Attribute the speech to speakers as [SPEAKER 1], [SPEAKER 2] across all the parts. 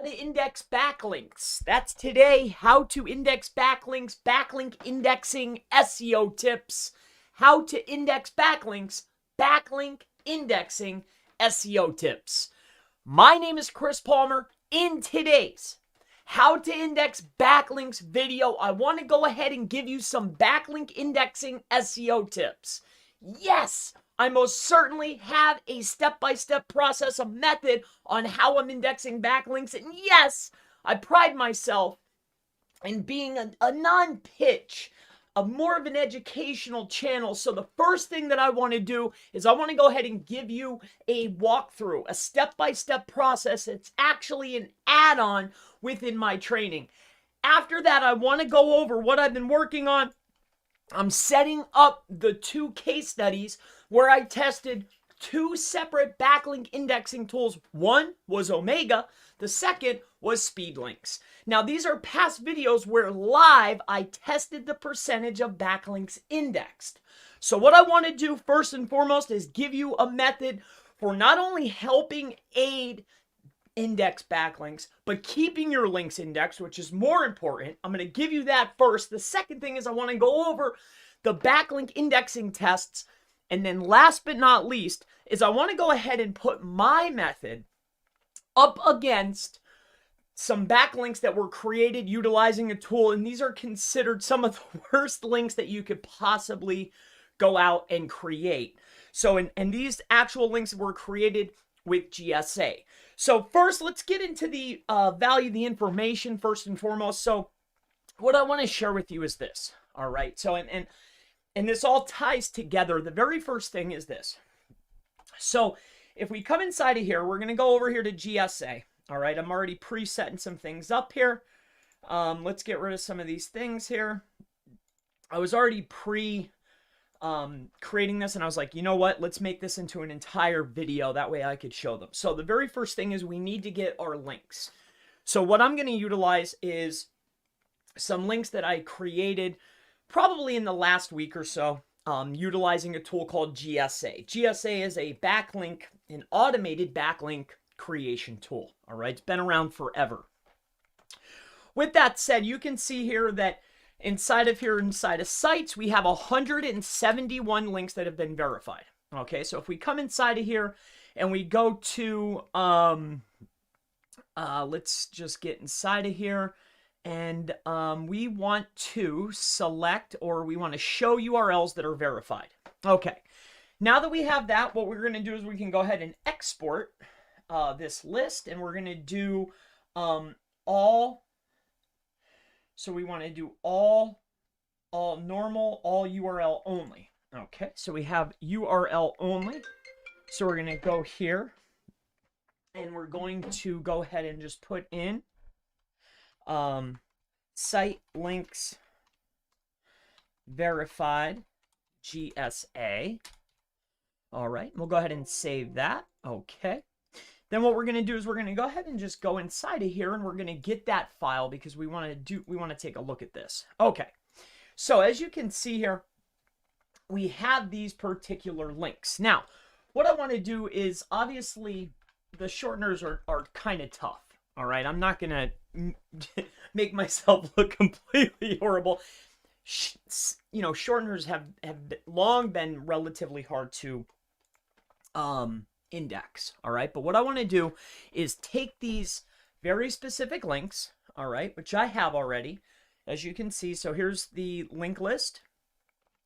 [SPEAKER 1] to index backlinks. That's today. How to index backlinks, backlink indexing, SEO tips. How to index backlinks, backlink indexing, SEO tips. My name is Chris Palmer. In today's How to Index Backlinks video, I want to go ahead and give you some backlink indexing SEO tips. Yes, I most certainly have a step-by-step process, a method on how I'm indexing backlinks. And yes, I pride myself in being a non-pitch, more of an educational channel. So the first thing that I want to do is I want to go ahead and give you a walkthrough, a step-by-step process. It's actually an add-on within my training. After that, I want to go over what I've been working on. I'm setting up the 2 case studies where I tested 2 separate backlink indexing tools. One was Omega, the second was Speedlinks. Now, these are past videos where live I tested the percentage of backlinks indexed. So what I want to do first and foremost is give you a method for not only helping aid index backlinks, but keeping your links indexed, which is more important. I'm going to give you that first. The second thing is I want to go over the backlink indexing tests. And then last but not least is I want to go ahead and put my method up against some backlinks that were created utilizing a tool. And these are considered some of the worst links that you could possibly go out and create. So, and these actual links were created with GSA. So first, let's get into the value of the information first and foremost. So what I want to share with you is this. All right. So, and this all ties together. The very first thing is this. So if we come inside of here, we're going to go over here to GSA. All right. I'm already presetting some things up here. Let's get rid of some of these things here. I was already creating this, and I was like, you know what, let's make this into an entire video, that way I could show them. So the very first thing is we need to get our links. So what I'm going to utilize is some links that I created probably in the last week or so, utilizing a tool called GSA. GSA is a backlink, an automated backlink creation tool. All right, it's been around forever. With that said, you can see here that inside of sites, we have 171 links that have been verified. Okay, so if we come inside of here and we go to, let's just get inside of here, and we want to select, or we want to show URLs that are verified. Okay, now that we have that, what we're going to do is we can go ahead and export this list, and we're going to do all. So we want to do all normal, all URL only. Okay, so we have URL only. So we're going to go here, and we're going to go ahead and just put in site links verified GSA. All right, we'll go ahead and save that. Okay. Then what we're going to do is we're going to go ahead and just go inside of here, and we're going to get that file because we want to take a look at this. Okay. So as you can see here, we have these particular links. Now, what I want to do is, obviously the shorteners are kind of tough. All right. I'm not going to make myself look completely horrible. You know, shorteners have long been relatively hard to index. All right, but what I want to do is take these very specific links, all right, which I have already, as you can see. So here's the link list,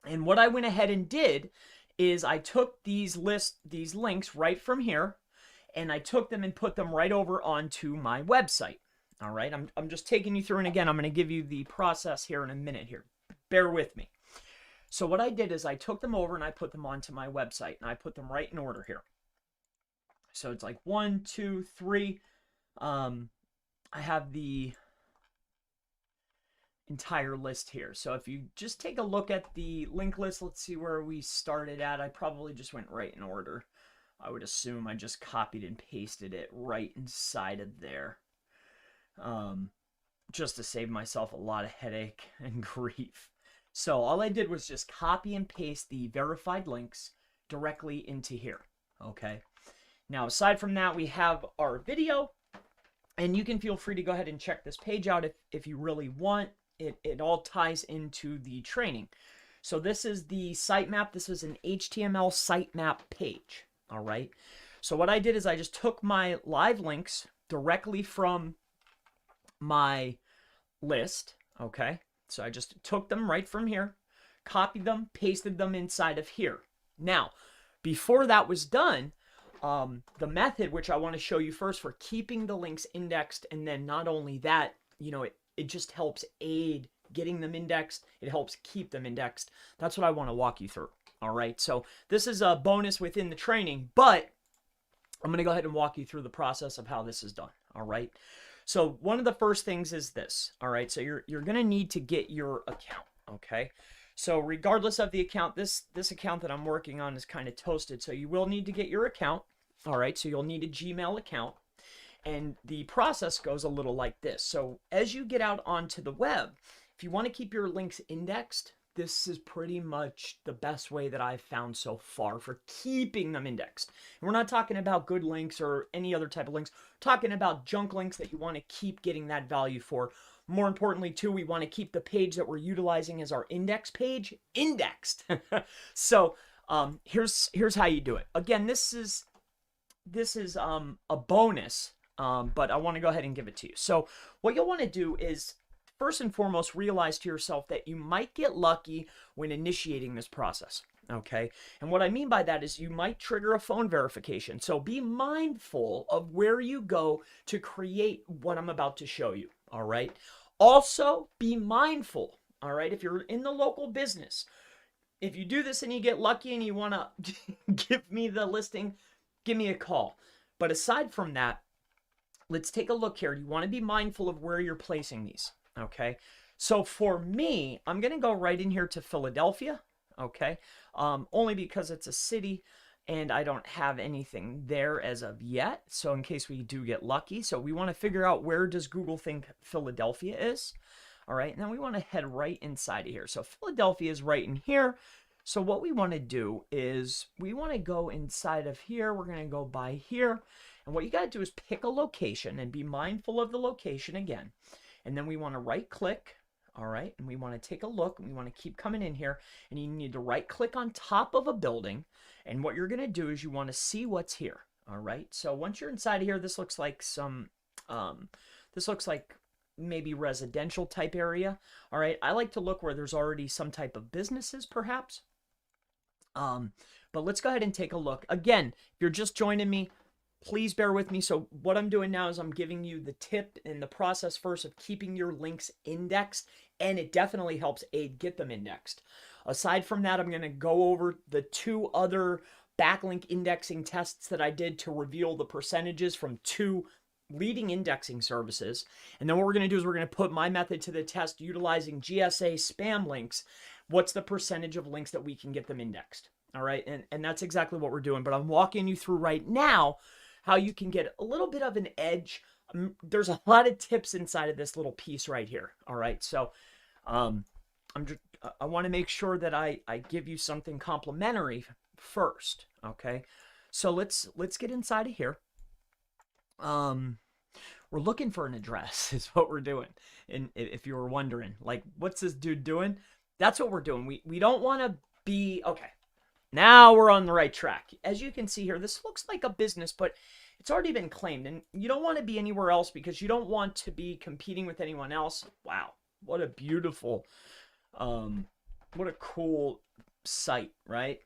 [SPEAKER 1] and what I went ahead and did is I took these links right from here, and I took them and put them right over onto my website. All right, I'm just taking you through, and again, I'm going to give you the process here in a minute here. Bear with me. So what I did is I took them over and I put them onto my website, and I put them right in order here. So it's like 1, 2, 3. I have the entire list here. So if you just take a look at the link list, let's see where we started at. I probably just went right in order. I would assume I just copied and pasted it right inside of there. Just to save myself a lot of headache and grief. So all I did was just copy and paste the verified links directly into here. Okay. Now, aside from that, we have our video. And you can feel free to go ahead and check this page out if you really want. It all ties into the training. So this is the sitemap. This is an HTML sitemap page. All right. So what I did is I just took my live links directly from my list. Okay. So I just took them right from here, copied them, pasted them inside of here. Now, before that was done, the method which I want to show you first for keeping the links indexed, and then not only that, it just helps aid getting them indexed. It helps keep them indexed. That's what I want to walk you through. All right. So this is a bonus within the training, but I'm going to go ahead and walk you through the process of how this is done. All right. So one of the first things is this. All right. So you're going to need to get your account. Okay. So regardless of the account, this account that I'm working on is kind of toasted. So you will need to get your account. All right. So you'll need a Gmail account. And the process goes a little like this. So as you get out onto the web, if you want to keep your links indexed, this is pretty much the best way that I've found so far for keeping them indexed. And we're not talking about good links or any other type of links. We're talking about junk links that you want to keep getting that value for. More importantly, too, we want to keep the page that we're utilizing as our index page indexed. So here's how you do it. Again, this is a bonus, but I want to go ahead and give it to you. So what you'll want to do is, first and foremost, realize to yourself that you might get lucky when initiating this process, okay? And what I mean by that is you might trigger a phone verification. So be mindful of where you go to create what I'm about to show you, all right? Also, be mindful, all right? If you're in the local business, if you do this and you get lucky and you want to give me the listing, give me a call. But aside from that, let's take a look here. You want to be mindful of where you're placing these. Okay, so for me, I'm going to go right in here to Philadelphia, okay, only because it's a city and I don't have anything there as of yet, so in case we do get lucky. So we want to figure out, where does Google think Philadelphia is, all right, and then we want to head right inside of here. So Philadelphia is right in here. So what we want to do is we want to go inside of here. We're going to go by here, and what you got to do is pick a location and be mindful of the location again. And then we want to right click, all right, and we want to take a look, and we want to keep coming in here, and you need to right click on top of a building, and what you're going to do is you want to see what's here, all right? So once you're inside of here, this looks like maybe residential type area, all right? I like to look where there's already some type of businesses perhaps, but let's go ahead and take a look. Again, if you're just joining me, please bear with me. So what I'm doing now is I'm giving you the tip and the process first of keeping your links indexed, and it definitely helps aid get them indexed. Aside from that, I'm going to go over the 2 other backlink indexing tests that I did to reveal the percentages from 2 leading indexing services. And then what we're going to do is we're going to put my method to the test utilizing GSA spam links. What's the percentage of links that we can get them indexed? All right. And that's exactly what we're doing. But I'm walking you through right now how you can get a little bit of an edge. There's a lot of tips inside of this little piece right here. All right. So I want to make sure that I give you something complimentary first. Okay. So let's get inside of here. We're looking for an address is what we're doing. And if you were wondering, like, what's this dude doing? That's what we're doing. We don't want to be, okay. Now we're on the right track. As you can see here, this looks like a business, but it's already been claimed. And you don't want to be anywhere else because you don't want to be competing with anyone else. Wow. What a beautiful, what a cool site, right?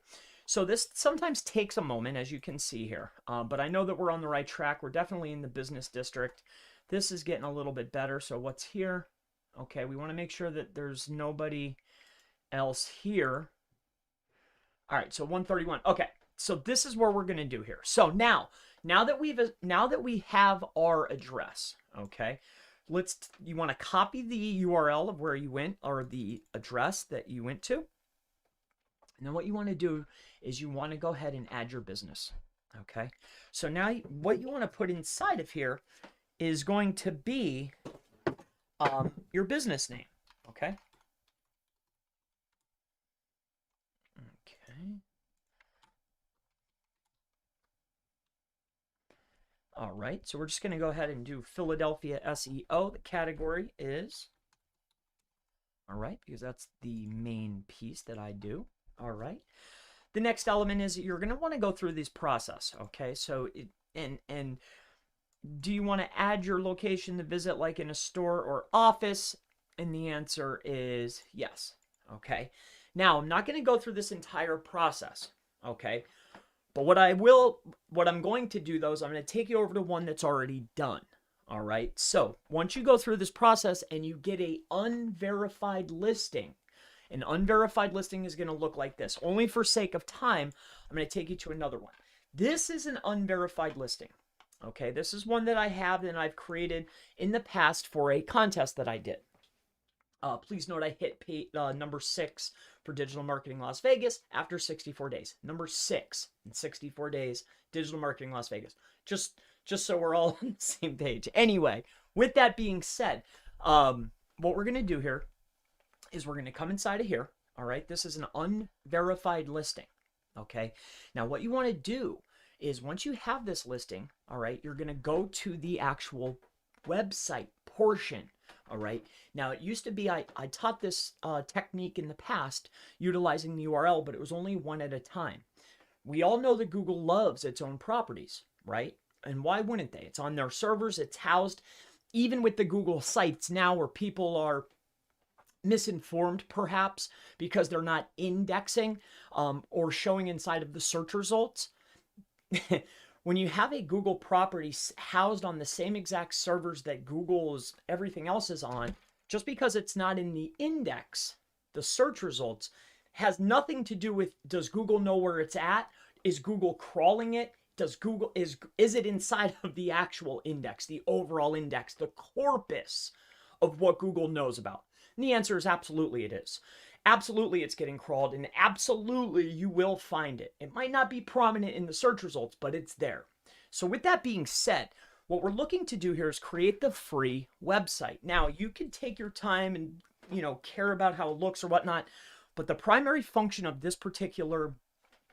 [SPEAKER 1] So this sometimes takes a moment, as you can see here. But I know that we're on the right track. We're definitely in the business district. This is getting a little bit better. So what's here? Okay, we want to make sure that there's nobody else here. All right, so 131. Okay, so this is where we're going to do here. So now that we have our address, okay, you want to copy the URL of where you went, or the address that you went to. And then what you want to do is you want to go ahead and add your business. Okay, so now what you want to put inside of here is going to be your business name. Okay. All right, so we're just going to go ahead and do Philadelphia SEO. The category is, all right, because that's the main piece that I do. All right. The next element is you're going to want to go through this process. Okay, so and do you want to add your location to visit like in a store or office? And the answer is yes. Okay. Now, I'm not going to go through this entire process. Okay. But what I'm going to do though is I'm going to take you over to one that's already done. All right. So once you go through this process and you get a unverified listing, an unverified listing is going to look like this. Only for sake of time, I'm going to take you to another one. This is an unverified listing. Okay. This is one that I have and I've created in the past for a contest that I did. Please note I hit number 6 for digital marketing Las Vegas after 64 days. Number 6 in 64 days, digital marketing Las Vegas. Just so we're all on the same page. Anyway, with that being said, what we're going to do here is we're going to come inside of here. All right, this is an unverified listing. Okay, now what you want to do is once you have this listing, all right, you're going to go to the actual website portion. All right. Now, it used to be I taught this technique in the past utilizing the URL, but it was only one at a time. We all know that Google loves its own properties, right? And why wouldn't they? It's on their servers. It's housed even with the Google sites now where people are misinformed perhaps because they're not indexing or showing inside of the search results. When you have a Google property housed on the same exact servers that Google's everything else is on, just because it's not in the index, the search results, has nothing to do with does Google know where it's at? Is Google crawling it? Does Google is it inside of the actual index, the overall index, the corpus of what Google knows about? And the answer is absolutely it is. Absolutely, it's getting crawled, and absolutely, you will find it. It might not be prominent in the search results, but it's there. So with that being said, what we're looking to do here is create the free website. Now, you can take your time and, care about how it looks or whatnot, but the primary function of this particular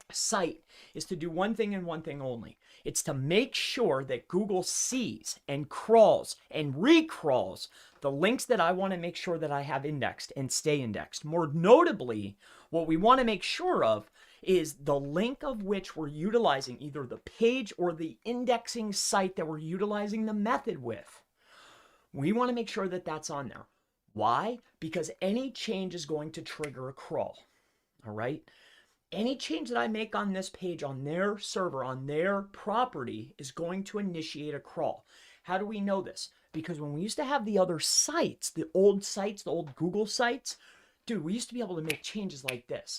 [SPEAKER 1] site is to do one thing and one thing only. It's to make sure that Google sees and crawls and recrawls the links that I want to make sure that I have indexed and stay indexed. More notably, what we want to make sure of is the link of which we're utilizing, either the page or the indexing site that we're utilizing the method with. We want to make sure that that's on there. Why? Because any change is going to trigger a crawl. All right? Any change that I make on this page, on their server, on their property, is going to initiate a crawl. How do we know this? Because when we used to have the other sites, the old Google sites, dude, we used to be able to make changes like this.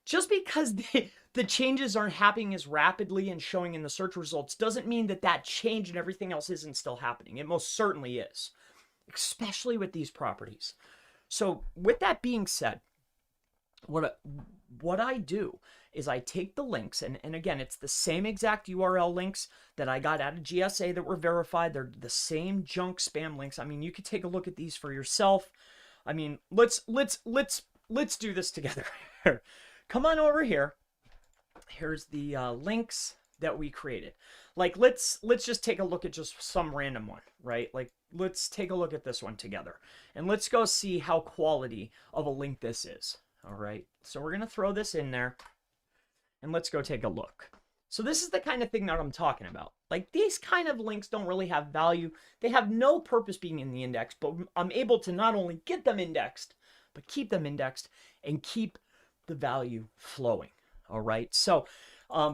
[SPEAKER 1] Just because the changes aren't happening as rapidly and showing in the search results doesn't mean that that change and everything else isn't still happening. It most certainly is, especially with these properties. So with that being said, what I do is I take the links, and again, it's the same exact URL links that I got out of GSA that were verified. They're the same junk spam links. I mean, you could take a look at these for yourself. I mean, let's do this together. Come on over here. Here's the links that we created. Like, let's just take a look at just some random one, right? Like, let's take a look at this one together, and let's go see how quality of a link this is. All right, so we're going to throw this in there, and let's go take a look. So this is the kind of thing that I'm talking about. Like, these kind of links don't really have value. They have no purpose being in the index, but I'm able to not only get them indexed, but keep them indexed and keep the value flowing. All right, so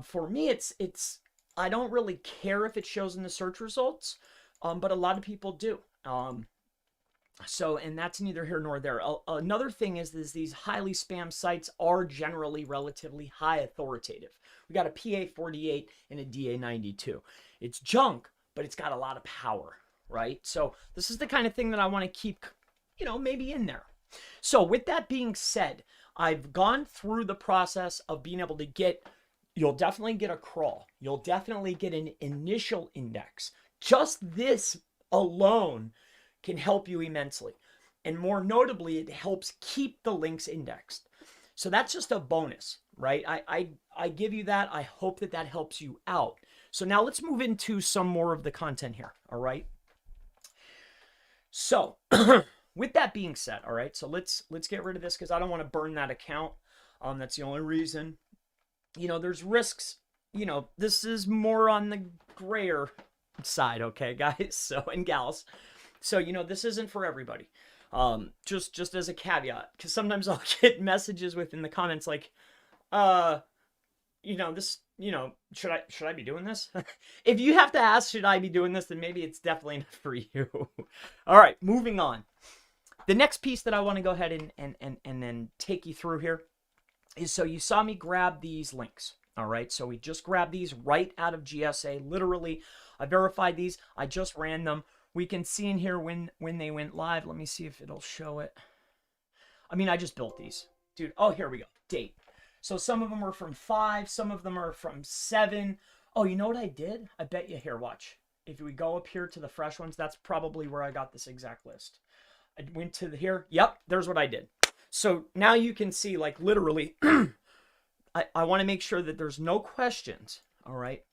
[SPEAKER 1] for me, it's I don't really care if it shows in the search results, but a lot of people do. And that's neither here nor there. Another thing is these highly spam sites are generally relatively high authoritative. We got a PA48 and a DA92. It's junk, but it's got a lot of power, right? So this is the kind of thing that I want to keep, maybe in there. So with that being said, I've gone through the process of being able to you'll definitely get a crawl. You'll definitely get an initial index. Just this alone can help you immensely. And more notably, it helps keep the links indexed. So that's just a bonus, right? I give you that. I hope that helps you out. So now let's move into some more of the content here. All right. So with that being said, all right, so let's get rid of this because I don't want to burn that account. That's the only reason. There's risks. This is more on the grayer side, okay, guys? So, and gals. So, this isn't for everybody. Just as a caveat, because sometimes I'll get messages within the comments like, this, should I be doing this? If you have to ask, should I be doing this, then maybe it's definitely not for you. All right, moving on. The next piece that I want to go ahead and then take you through here is, so you saw me grab these links. All right, so we just grabbed these right out of GSA. Literally, I verified these. I just ran them. We can see in here when they went live. Let me see if it'll show it. I mean, I just built these. Dude, oh, here we go. Date. So some of them are from 5. Some of them are from 7. Oh, you know what I did? I bet you, here, watch. If we go up here to the fresh ones, that's probably where I got this exact list. I went to here. Yep, there's what I did. So now you can see, like, literally, I want to make sure that there's no questions, all right,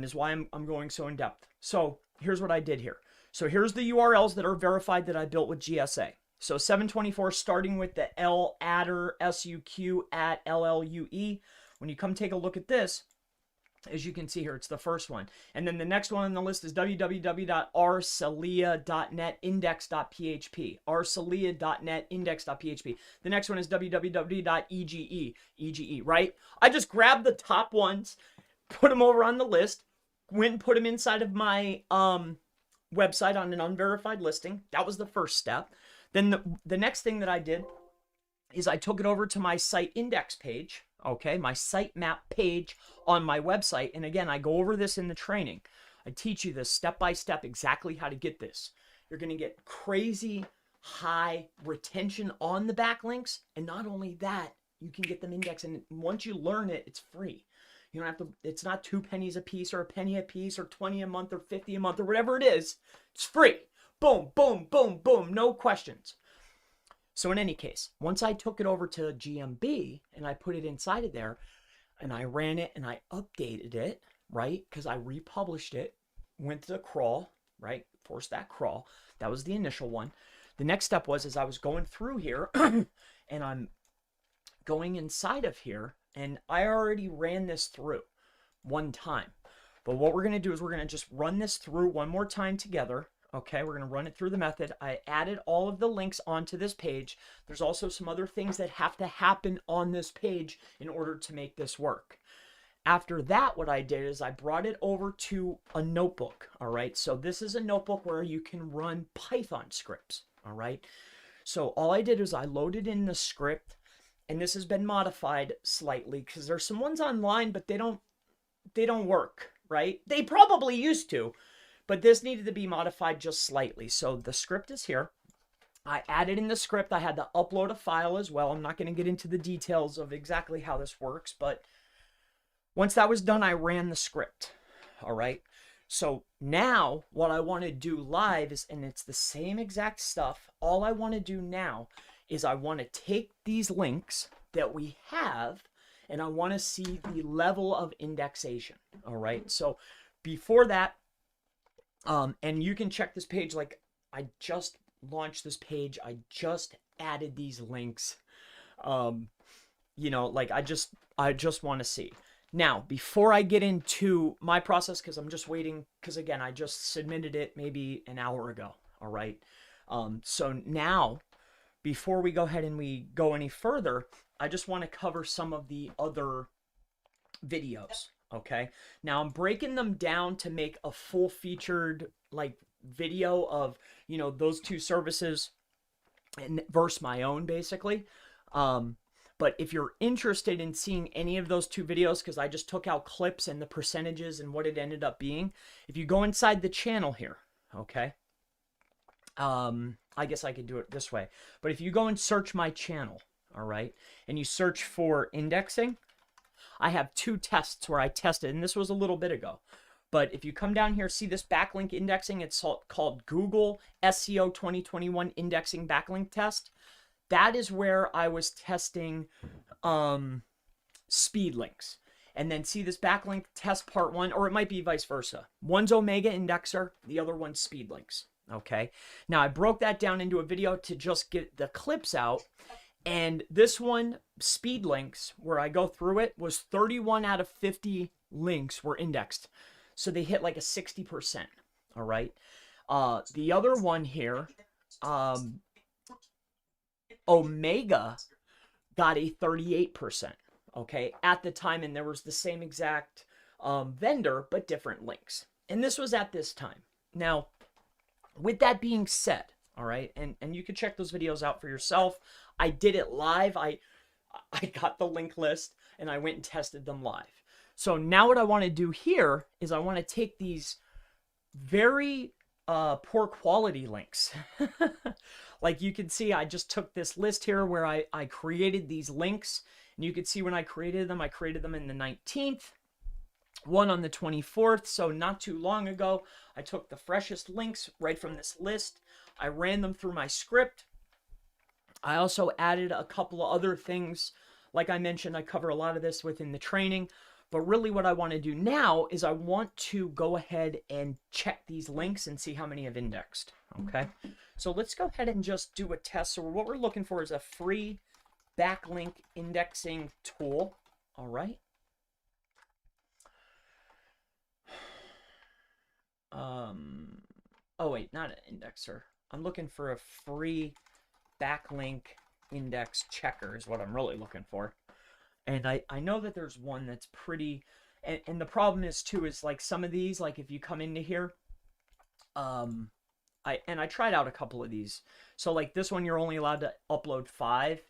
[SPEAKER 1] is why I'm going so in depth. So here's what I did here. So here's the URLs that are verified that I built with GSA. So 724, starting with the L adder SUQ at LLUE. When you come take a look at this, as you can see here, it's the first one. And then the next one on the list is www.arcelia.net index.php. arcelia.net index.php. The next one is www.ege. EGE, right? I just grabbed the top ones, put them over on the list, went and put them inside of my website on an unverified listing. That was the first step. Then the next thing that I did is I took it over to my site index page, okay, my sitemap page on my website. And again, I go over this in the training. I teach you this step by step, exactly how to get this. You're going to get crazy high retention on the backlinks. And not only that, you can get them indexed. And once you learn it, it's free. You don't have to, it's not 2 pennies a piece or a penny a piece or 20 a month or 50 a month or whatever it is. It's free. Boom, boom, boom, boom. No questions. So in any case, once I took it over to GMB and I put it inside of there and I ran it and I updated it, right? Because I republished it, went to the crawl, right? Forced that crawl. That was the initial one. The next step was, as I was going through here and I'm going inside of here, and I already ran this through one time. But what we're going to do is we're going to just run this through one more time together. Okay, we're going to run it through the method. I added all of the links onto this page. There's also some other things that have to happen on this page in order to make this work. After that, what I did is I brought it over to a notebook. All right, so this is a notebook where you can run Python scripts. All right, so all I did is I loaded in the script, and this has been modified slightly because there's some ones online, but they don't work, right? They probably used to. But this needed to be modified just slightly. So the script is here. I added in the script. I had to upload a file as well. I'm not going to get into the details of exactly how this works. But once that was done, I ran the script. All right. So now what I want to do live is, and it's the same exact stuff. All I want to do now is I want to take these links that we have and I want to see the level of indexation. All right. So before that, and you can check this page, like I just launched this page. I just added these links. Like I just want to see. Now, before I get into my process, because I'm just waiting, because again, I just submitted it maybe an hour ago. All right. So now, before we go ahead and we go any further, I just want to cover some of the other videos. Okay, now I'm breaking them down to make a full featured like video of, those two services and versus my own basically. But if you're interested in seeing any of those two videos, because I just took out clips and the percentages and what it ended up being, if you go inside the channel here, okay, I guess I could do it this way, but if you go and search my channel, all right, and you search for indexing, I have 2 tests where I tested, and this was a little bit ago. But if you come down here, see this backlink indexing, it's called Google SEO 2021 Indexing Backlink Test. That is where I was testing speed links. and then see this backlink test part 1, or it might be vice versa. One's Omega Indexer, the other one's Speed Links. Okay, now I broke that down into a video to just get the clips out, and this one, Speed Links, where I go through it, was 31 out of 50 links were indexed, so they hit like a 60%. All right, the other one here, Omega, got a 38%. Okay, at the time, and there was the same exact vendor but different links, and this was at this time. Now, with that being said, all right, and you can check those videos out for yourself. I did it live. I got the link list and I went and tested them live. So now what I want to do here is I want to take these very poor quality links. Like you can see, I just took this list here where I created these links, and you can see when I created them in the 19th, one on the 24th, so not too long ago. I took the freshest links right from this list. I ran them through my script. I also added a couple of other things. Like I mentioned, I cover a lot of this within the training. But really what I want to do now is I want to go ahead and check these links and see how many have indexed. Okay, so let's go ahead and just do a test. So what we're looking for is a free backlink indexing tool. All right. Oh wait, not an indexer. I'm looking for a free backlink index checker is what I'm really looking for. And I know that there's one that's pretty, and the problem is too, is like some of these, like if you come into here, I tried out a couple of these. So like this one, you're only allowed to upload 5,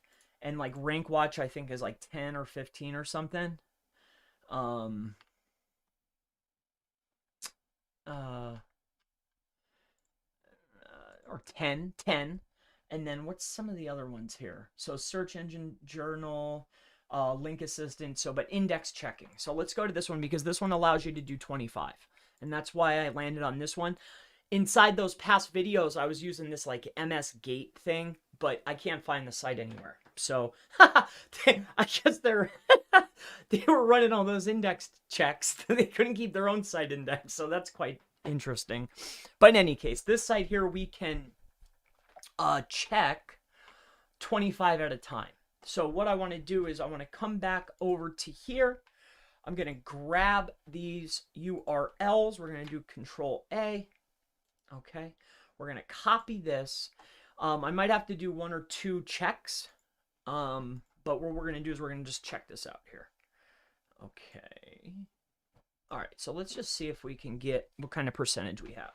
[SPEAKER 1] and like Rank Watch, I think is like 10 or 15 or something. Or 10. And then what's some of the other ones here? So search engine journal, link assistant, so but index checking. So let's go to this one because this one allows you to do 25. And that's why I landed on this one. Inside those past videos, I was using this like MS Gate thing, but I can't find the site anywhere. So I guess they were running all those index checks. They couldn't keep their own site index. So that's quite interesting. But in any case, this site here, we can check 25 at a time. So what I want to do is I want to come back over to here. I'm going to grab these URLs. We're going to do Control A. Okay. We're going to copy this. I might have to do 1 or 2 checks. But what we're going to do is we're going to just check this out here. Okay. All right. So let's just see if we can get what kind of percentage we have.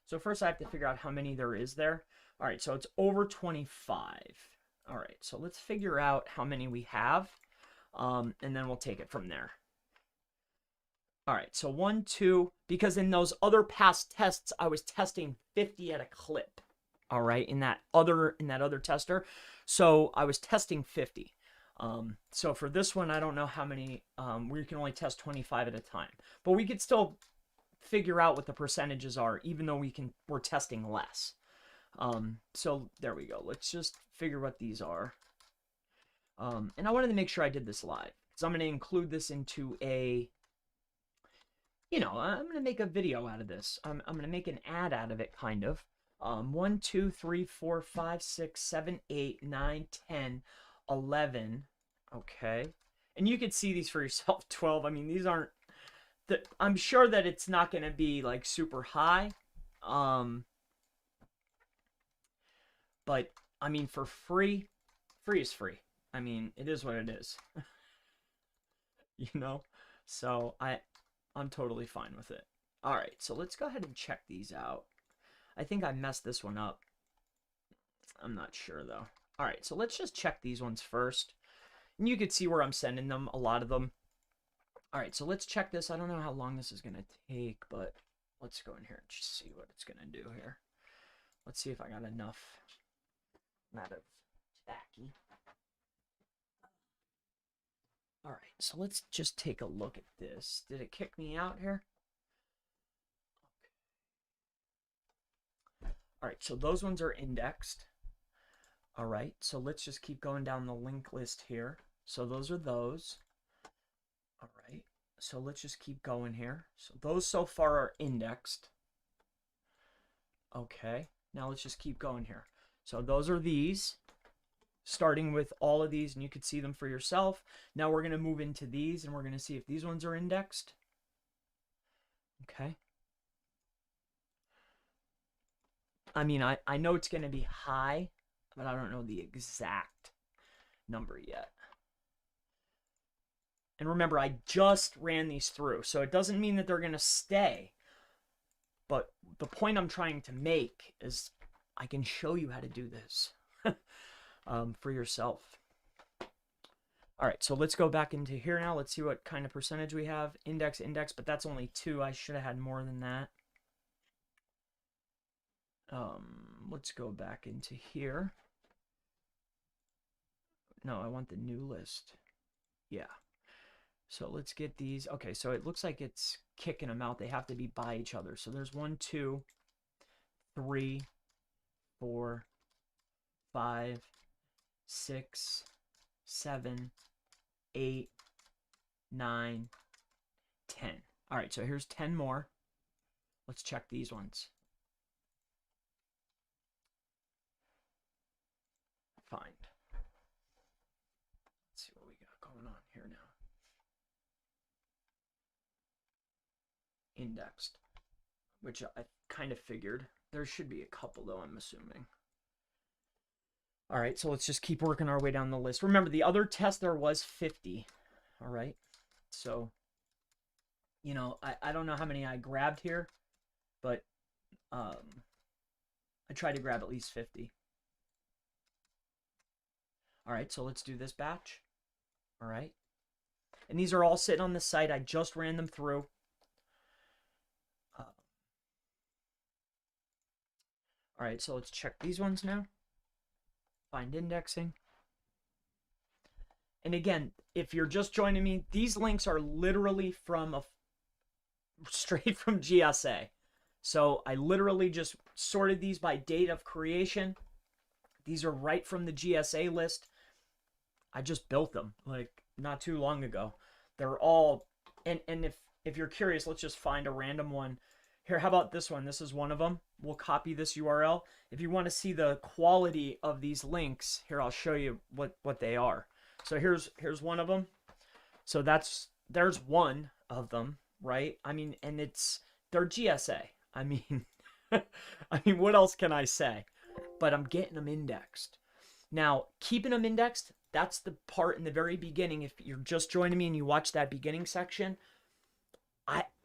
[SPEAKER 1] So first I have to figure out how many there is there. All right. So it's over 25. All right. So let's figure out how many we have. And then we'll take it from there. All right, so 1, 2, because in those other past tests, I was testing 50 at a clip. All right, in that other tester, so I was testing 50. So for this one, I don't know how many. We can only test 25 at a time, but we could still figure out what the percentages are, even though we're testing less. So there we go. Let's just figure what these are. And I wanted to make sure I did this live, because I'm going to include this into a. I'm going to make a video out of this. I'm going to make an ad out of it, kind of. 1, 2, 3, 4, 5, 6, 7, 8, 9, 10, 11. Okay. And you could see these for yourself. 12. I mean, these aren't... I'm sure that it's not going to be, like, super high. But, I mean, for free is free. I mean, it is what it is. So, I'm totally fine with it. All right, so let's go ahead and check these out. I think I messed this one up. I'm not sure, though. All right, so let's just check these ones first. And you can see where I'm sending them, a lot of them. All right, so let's check this. I don't know how long this is going to take, but let's go in here and just see what it's going to do here. Let's see if I got enough out of tacky. All right, so let's just take a look at this. Did it kick me out here? Okay. All right, so those ones are indexed. All right, so let's just keep going down the link list here. So those are those. All right, So let's just keep going here. So those so far are indexed. Okay, now let's just keep going here. So those are these, starting with all of these, and you could see them for yourself. Now we're going to move into these, and we're going to see if these ones are indexed. Okay. I mean, I know it's going to be high, but I don't know the exact number yet. And remember, I just ran these through, so it doesn't mean that they're going to stay. But the point I'm trying to make is I can show you how to do this for yourself. All right, so let's go back into here now. Let's see what kind of percentage we have. Index, but that's only 2. I should have had more than that. Let's go back into here. No, I want the new list. Yeah. So let's get these. Okay, so it looks like it's kicking them out. They have to be by each other. So there's 1, 2, 3, 4, 5, 6, 7, 8, 9, 10. All right, so here's 10 more. Let's check these ones. Find. Let's see what we got going on here now. Indexed, which I kind of figured. There should be a couple though, I'm assuming. All right, so let's just keep working our way down the list. Remember, the other test there was 50. All right, so, you know, I don't know how many I grabbed here, but I tried to grab at least 50. All right, so let's do this batch. All right, and these are all sitting on the site. I just ran them through. All right, so let's check these ones now. Find indexing. And again, if you're just joining me, these links are literally from straight from GSA. So I literally just sorted these by date of creation. These are right from the GSA list. I just built them like not too long ago. They're all, and if you're curious, let's just find a random one. Here, how about this one? This is one of them. We'll copy this URL. If you want to see the quality of these links, here, I'll show you what they are. So here's one of them. So there's one of them, right? I mean, and they're GSA. I mean, what else can I say? But I'm getting them indexed. Now, keeping them indexed, that's the part in the very beginning. If you're just joining me and you watch that beginning section,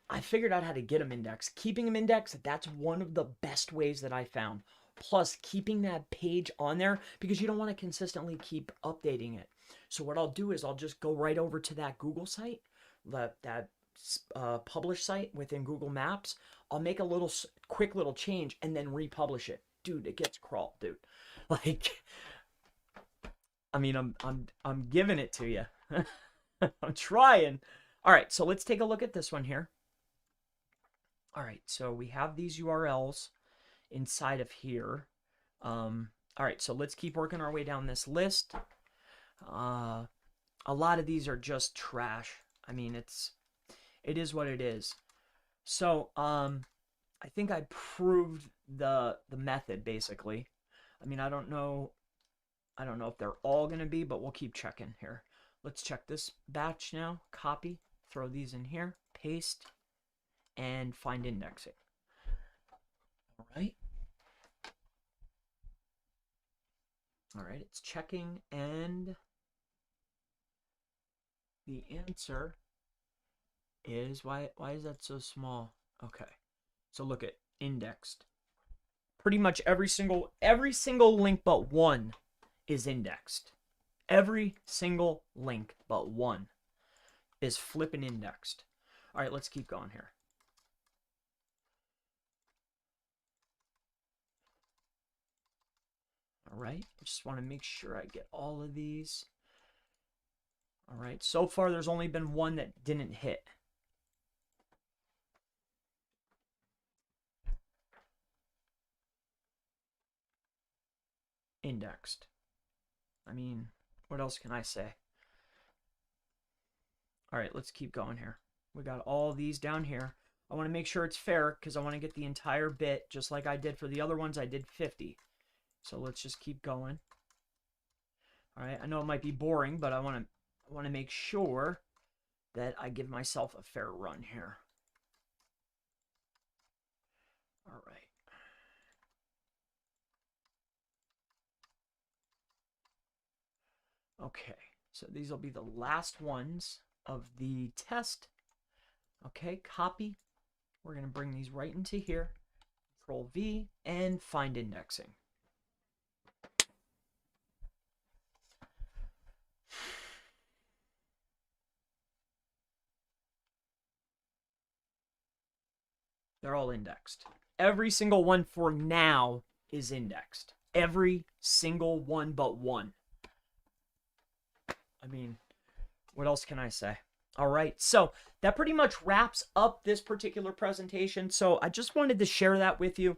[SPEAKER 1] I figured out how to get them indexed. Keeping them indexed, that's one of the best ways that I found. Plus, keeping that page on there because you don't want to consistently keep updating it. So what I'll do is I'll just go right over to that Google site, that publish site within Google Maps. I'll make a quick little change and then republish it. Dude, it gets crawled, dude. Like, I mean, I'm giving it to you. I'm trying. All right, so let's take a look at this one here. All right, so we have these URLs inside of here. All right, so let's keep working our way down this list. A lot of these are just trash. I mean, it is what it is. So I think I proved the method basically. I mean, I don't know if they're all gonna be, but we'll keep checking here. Let's check this batch now. Copy, throw these in here, paste, and find indexing. All right. All right, it's checking, and the answer is why is that so small? Okay. So look at indexed. Pretty much every single link but one is indexed. Every single link but one is flipping indexed. All right, let's keep going here. All right, just want to make sure I get all of these. All right, so far there's only been one that didn't hit. Indexed. I mean, what else can I say? All right, let's keep going here. We got all these down here. I want to make sure it's fair because I want to get the entire bit, just like I did for the other ones. I did 50. So let's just keep going. All right, I know it might be boring, but I want to make sure that I give myself a fair run here. All right. Okay, so these will be the last ones of the test. Okay, copy. We're going to bring these right into here. Control V and find indexing. They're all indexed. Every single one for now is indexed. Every single one but one. I mean, what else can I say? All right, so that pretty much wraps up this particular presentation. So I just wanted to share that with you.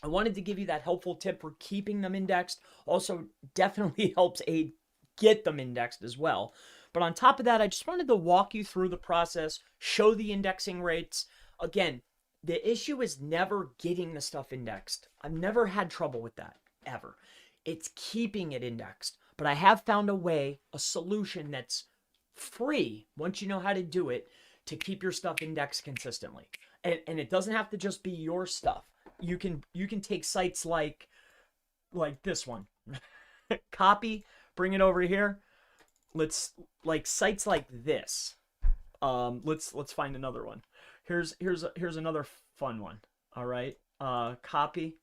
[SPEAKER 1] I wanted to give you that helpful tip for keeping them indexed. Also, definitely helps aid get them indexed as well. But on top of that, I just wanted to walk you through the process, show the indexing rates. Again, the issue is never getting the stuff indexed. I've never had trouble with that, ever. It's keeping it indexed. But I have found a way, a solution that's free, once you know how to do it, to keep your stuff indexed consistently. And it doesn't have to just be your stuff. You can take sites like this one. Copy, bring it over here. Let's like sites like this. Let's find another one. Here's another fun one. All right. Copy.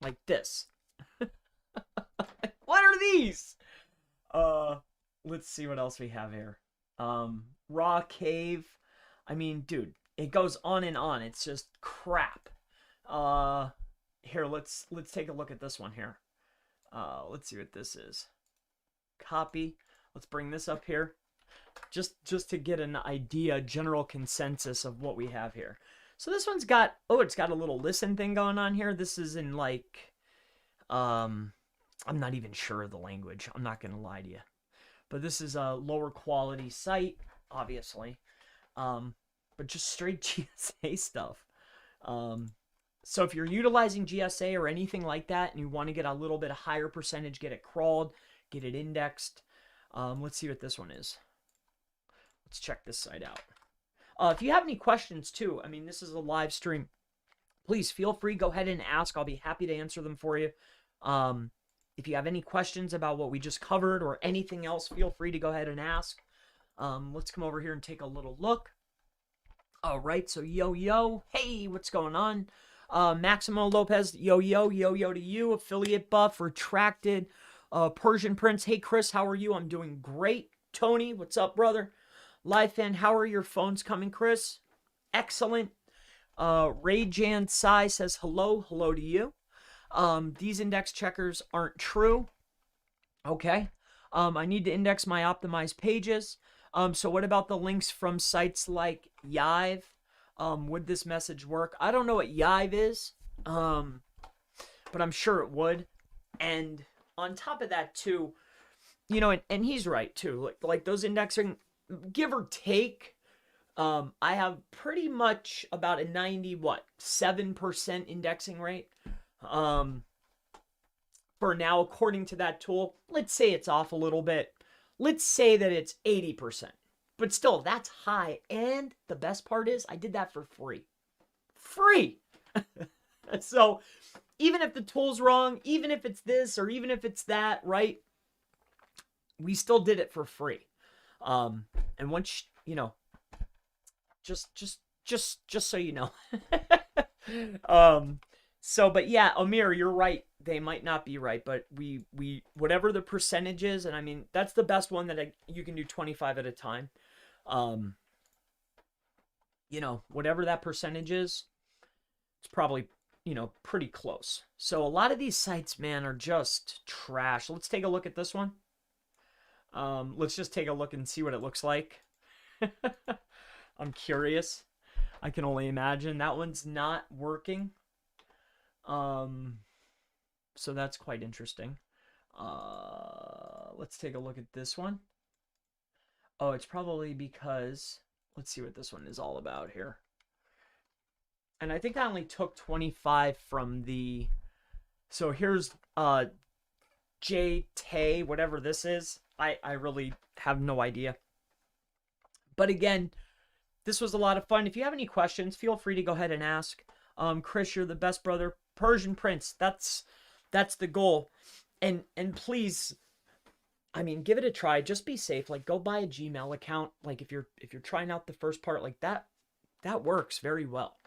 [SPEAKER 1] Like this. What are these? Let's see what else we have here. Raw cave. I mean, dude, it goes on and on. It's just crap. Here, let's take a look at this one here. Let's see what this is. Copy. Let's bring this up here. Just to get an idea, general consensus of what we have here. So this one's got, it's got a little listen thing going on here. This is in like, I'm not even sure of the language. I'm not going to lie to you. But this is a lower quality site, obviously. But just straight GSA stuff. So if you're utilizing GSA or anything like that, and you want to get a little bit of higher percentage, get it crawled, get it indexed. Let's see what this one is. Let's check this site out. If you have any questions too, I mean, this is a live stream. Please feel free, go ahead and ask. I'll be happy to answer them for you. If you have any questions about what we just covered or anything else, feel free to go ahead and ask. Let's come over here and take a little look. All right, so yo, hey, what's going on? Maximo Lopez, yo to you. Affiliate buff, retracted. Persian Prince, hey Chris, how are you? I'm doing great. Tony, what's up, brother? Live fan, how are your phones coming, Chris? Excellent. Ray Jan Sai says hello to you. These index checkers aren't true. Okay. I need to index my optimized pages. So what about the links from sites like Yive? Would this message work? I don't know what Yive is, but I'm sure it would. And on top of that too, you know, and he's right too. Like those indexing, give or take, I have pretty much about a 7% indexing rate. For now, according to that tool, let's say it's off a little bit. Let's say that it's 80%. But still, that's high. And the best part is I did that for free. Free! So, even if the tool's wrong, even if it's this or even if it's that, right? We still did it for free. And once, you know, just so you know. So, but yeah, Amir, you're right. They might not be right, but we whatever the percentage is, and I mean, that's the best one that you can do 25 at a time. You know, whatever that percentage is, it's probably, you know, pretty close. So a lot of these sites, man, are just trash. Let's take a look at this one. Let's just take a look and see what it looks like. I'm curious. I can only imagine. That one's not working. So that's quite interesting. Let's take a look at this one. Oh, it's probably because, let's see what this one is all about here. And I think I only took 25 from the, so here's JT, whatever this is. I really have no idea. But again, this was a lot of fun. If you have any questions, feel free to go ahead and ask. Chris, you're the best brother. Persian Prince, that's the goal. And please, I mean, give it a try. Just be safe. Like, go buy a Gmail account. Like, if you're trying out the first part, like that works very well.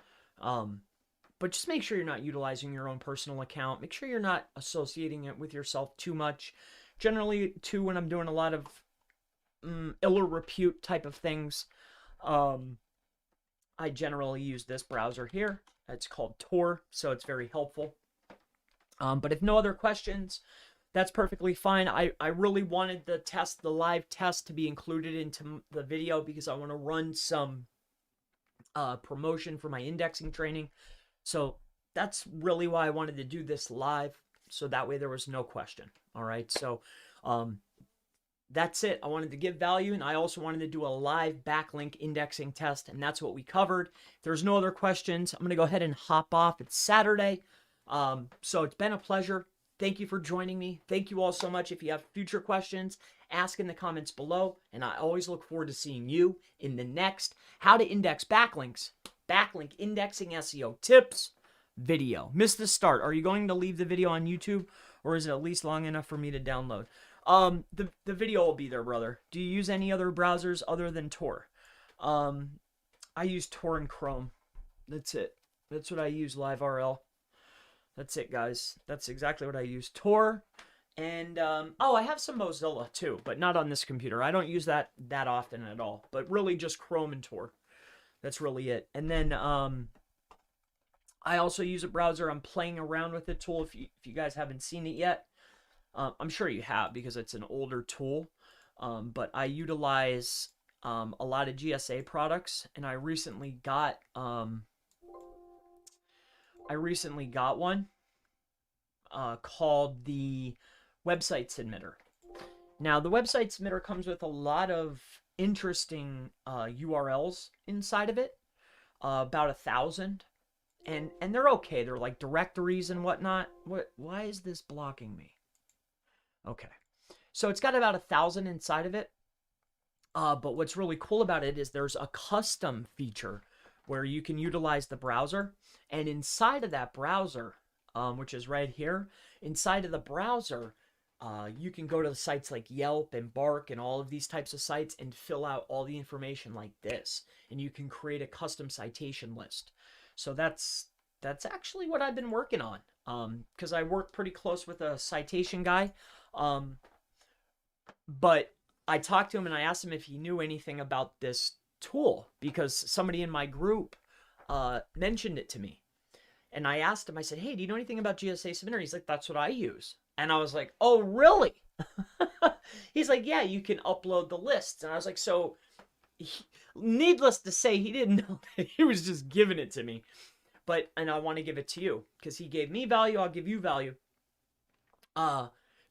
[SPEAKER 1] But just make sure you're not utilizing your own personal account. Make sure you're not associating it with yourself too much. Generally, too, when I'm doing a lot of ill repute type of things, I generally use this browser here. It's called Tor, so it's very helpful. But if no other questions, that's perfectly fine. I really wanted the live test to be included into the video because I want to run some promotion for my indexing training. So that's really why I wanted to do this live, so that way there was no question. All right, so that's it. I wanted to give value, and I also wanted to do a live backlink indexing test, and that's what we covered. If there's no other questions, I'm going to go ahead and hop off. It's Saturday. So it's been a pleasure. Thank you for joining me. Thank you all so much. If you have future questions, ask in the comments below, and I always look forward to seeing you in the next How to Index Backlinks, Backlink Indexing SEO Tips video. Missed the start. Are you going to leave the video on YouTube, or is it at least long enough for me to download? The video will be there, brother. Do you use any other browsers other than Tor? I use Tor and Chrome. That's it. That's what I use, LiveRL. That's it, guys. That's exactly what I use. Tor, and oh, I have some Mozilla too, but not on this computer. I don't use that often at all, but really just Chrome and Tor. That's really it. And then I also use a browser. I'm playing around with the tool. If you guys haven't seen it yet, I'm sure you have because it's an older tool. But I utilize a lot of GSA products, and I recently got one called the Website Submitter. Now, the Website Submitter comes with a lot of interesting URLs inside of it, about 1,000, and they're okay. They're like directories and whatnot. Why is this blocking me? Okay, so it's got about 1,000 inside of it. But what's really cool about it is there's a custom feature where you can utilize the browser, and inside of that browser, which is right here, inside of the browser, you can go to the sites like Yelp and Bark and all of these types of sites and fill out all the information like this, and you can create a custom citation list. So that's actually what I've been working on, because I work pretty close with a citation guy, but I talked to him and I asked him if he knew anything about this tool because somebody in my group mentioned it to me. And I asked him, I said, hey, do you know anything about GSA Submitter? He's like, that's what I use. And I was like, oh, really? He's like, yeah, you can upload the lists. And I was like, so needless to say, he didn't know that. He was just giving it to me. And I want to give it to you because he gave me value. I'll give you value.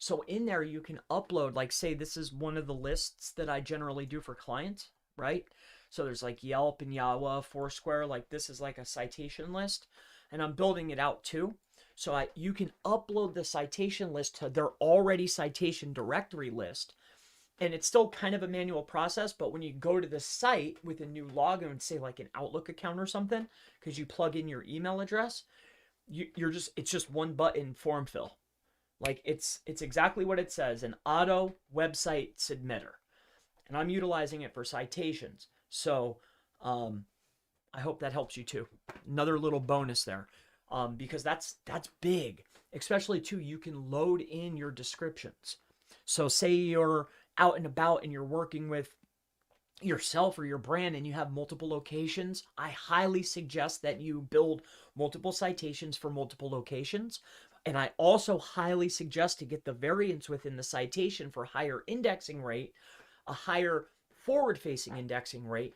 [SPEAKER 1] So in there, you can upload, like, say this is one of the lists that I generally do for clients, right? So there's like Yelp and Yawa, Foursquare, like this is like a citation list, and I'm building it out too. So you can upload the citation list to their already citation directory list, and it's still kind of a manual process, but when you go to the site with a new login, say like an Outlook account or something, because you plug in your email address, it's just one button form fill. Like it's exactly what it says, an auto website submitter. And I'm utilizing it for citations. So I hope that helps you too. Another little bonus there, because that's big, especially too, you can load in your descriptions. So say you're out and about and you're working with yourself or your brand and you have multiple locations, I highly suggest that you build multiple citations for multiple locations. And I also highly suggest to get the variance within the citation for higher indexing rate, a higher forward-facing indexing rate,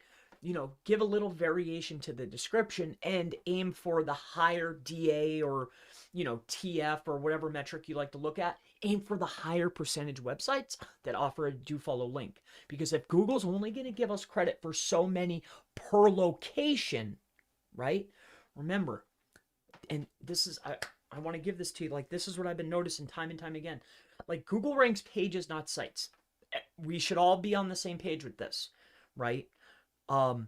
[SPEAKER 1] give a little variation to the description and aim for the higher DA or TF or whatever metric you like to look at, aim for the higher percentage websites that offer a do follow link. Because if Google's only going to give us credit for so many per location, right? Remember, and this is, I want to give this to you. Like, this is what I've been noticing time and time again. Like, Google ranks pages, not sites. We should all be on the same page with this, right? And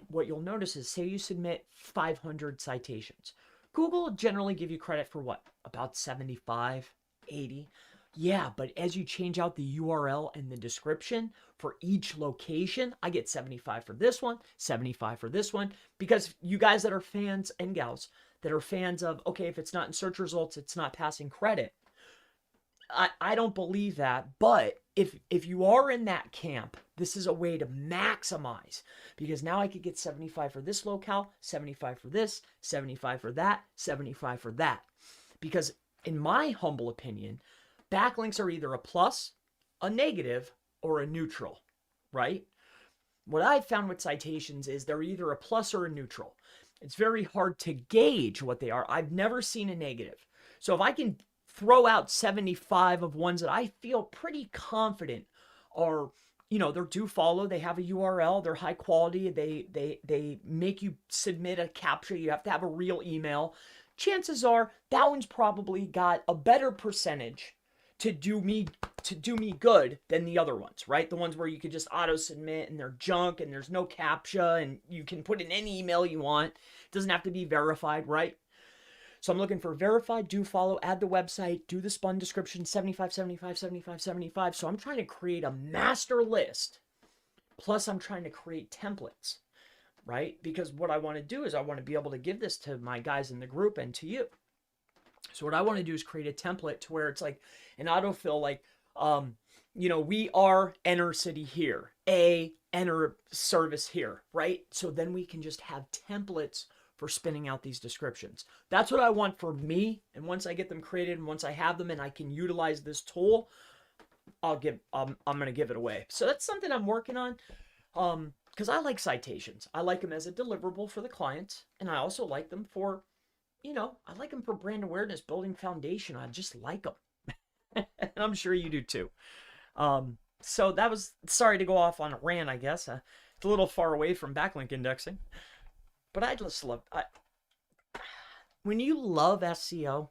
[SPEAKER 1] what you'll notice is, say you submit 500 citations. Google will generally give you credit for what? About 75, 80. Yeah, but as you change out the URL and the description for each location, I get 75 for this one, 75 for this one, because you guys that are fans and gals that are fans of, okay, if it's not in search results, it's not passing credit. I don't believe that, but if you are in that camp, this is a way to maximize, because now I could get 75 for this locale, 75 for this, 75 for that, 75 for that. Because in my humble opinion, backlinks are either a plus, a negative, or a neutral, right? What I've found with citations is they're either a plus or a neutral. It's very hard to gauge what they are. I've never seen a negative. So if I can throw out 75 of ones that I feel pretty confident are, they're do follow, they have a URL, they're high quality, they make you submit a captcha, you have to have a real email. Chances are that one's probably got a better percentage to do me good than the other ones, right? The ones where you could just auto submit and they're junk and there's no captcha and you can put in any email you want. It doesn't have to be verified, right? So I'm looking for verified, do follow, add the website, do the spun description, 75, 75, 75, 75. So I'm trying to create a master list. Plus I'm trying to create templates, right? Because what I want to do is I want to be able to give this to my guys in the group and to you. So what I want to do is create a template to where it's like an autofill, like, we are enter city here, enter service here, right? So then we can just have templates for spinning out these descriptions. That's what I want for me. And once I get them created and once I have them and I can utilize this tool, I'm going to give it away. So that's something I'm working on. Because I like citations. I like them as a deliverable for the clients. And I also like them for, I like them for brand awareness, building foundation. I just like them. And I'm sure you do too. So that was, sorry to go off on a rant, I guess. It's a little far away from backlink indexing. But I just love, when you love SEO,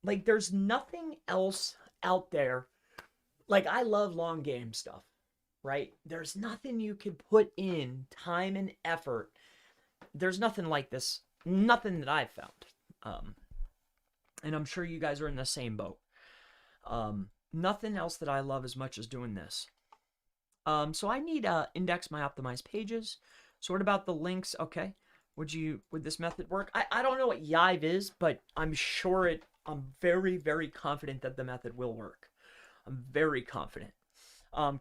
[SPEAKER 1] like there's nothing else out there. Like I love long game stuff, right? There's nothing you could put in time and effort. There's nothing like this, nothing that I've found. And I'm sure you guys are in the same boat. Nothing else that I love as much as doing this. So I need to index my optimized pages. So what about the links? Okay. Would this method work? I don't know what Yive is, but I'm very, very confident that the method will work. I'm very confident.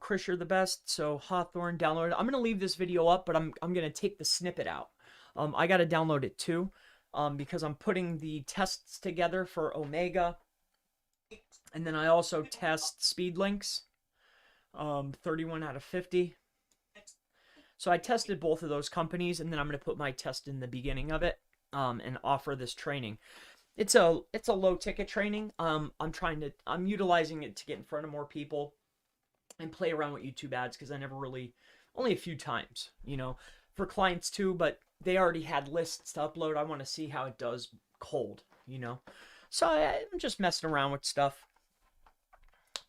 [SPEAKER 1] Chris, you're the best. So Hawthorne, download it. I'm going to leave this video up, but I'm going to take the snippet out. I got to download it too, because I'm putting the tests together for Omega. And then I also test speed links, 31 out of 50. So I tested both of those companies, and then I'm going to put my test in the beginning of it, and offer this training. It's a low ticket training. I'm utilizing it to get in front of more people and play around with YouTube ads, because I never really, only a few times, for clients too, but they already had lists to upload. I want to see how it does cold, So I'm just messing around with stuff.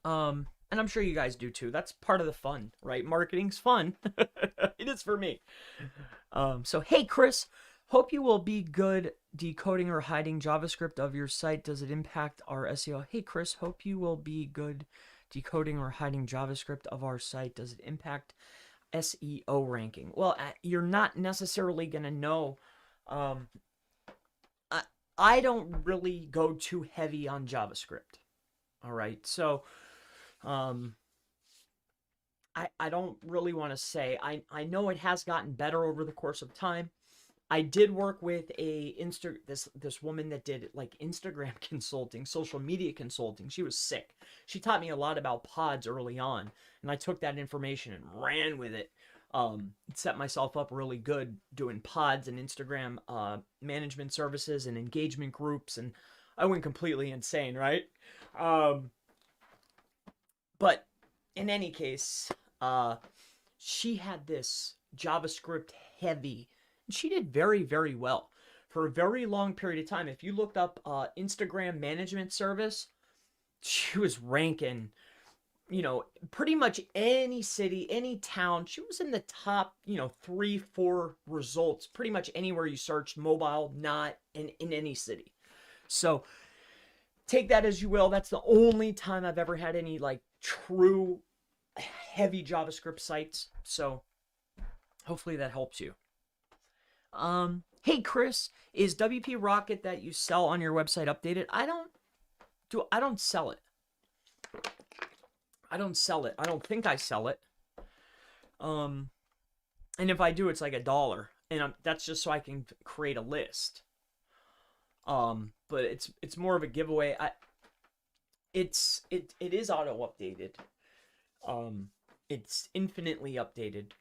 [SPEAKER 1] And I'm sure you guys do too. That's part of the fun, right? Marketing's fun. It is for me. So, hey, Chris, hope you will be good decoding or hiding JavaScript of your site. Does it impact our SEO? Hey, Chris, hope you will be good decoding or hiding JavaScript of our site. Does it impact SEO ranking? Well, you're not necessarily going to know. I don't really go too heavy on JavaScript. All right. So, I don't really want to say. I know it has gotten better over the course of time. I did work with this woman that did like Instagram consulting, social media consulting. She was sick. She taught me a lot about pods early on, and I took that information and ran with it. Set myself up really good doing pods and Instagram management services and engagement groups, and I went completely insane, right? But in any case, she had this JavaScript heavy, and she did very, very well for a very long period of time. If you looked up Instagram management service, she was ranking, pretty much any city, any town. She was in the top, 3, 4 results, pretty much anywhere you searched mobile, not in any city. So take that as you will. That's the only time I've ever had any like true heavy JavaScript sites. So hopefully that helps you. Hey Chris, is WP Rocket that you sell on your website updated? I don't sell it. I don't sell it. I don't think I sell it. And if I do, it's like $1, and that's just so I can create a list. But it's more of a giveaway. It is auto updated. It's infinitely updated.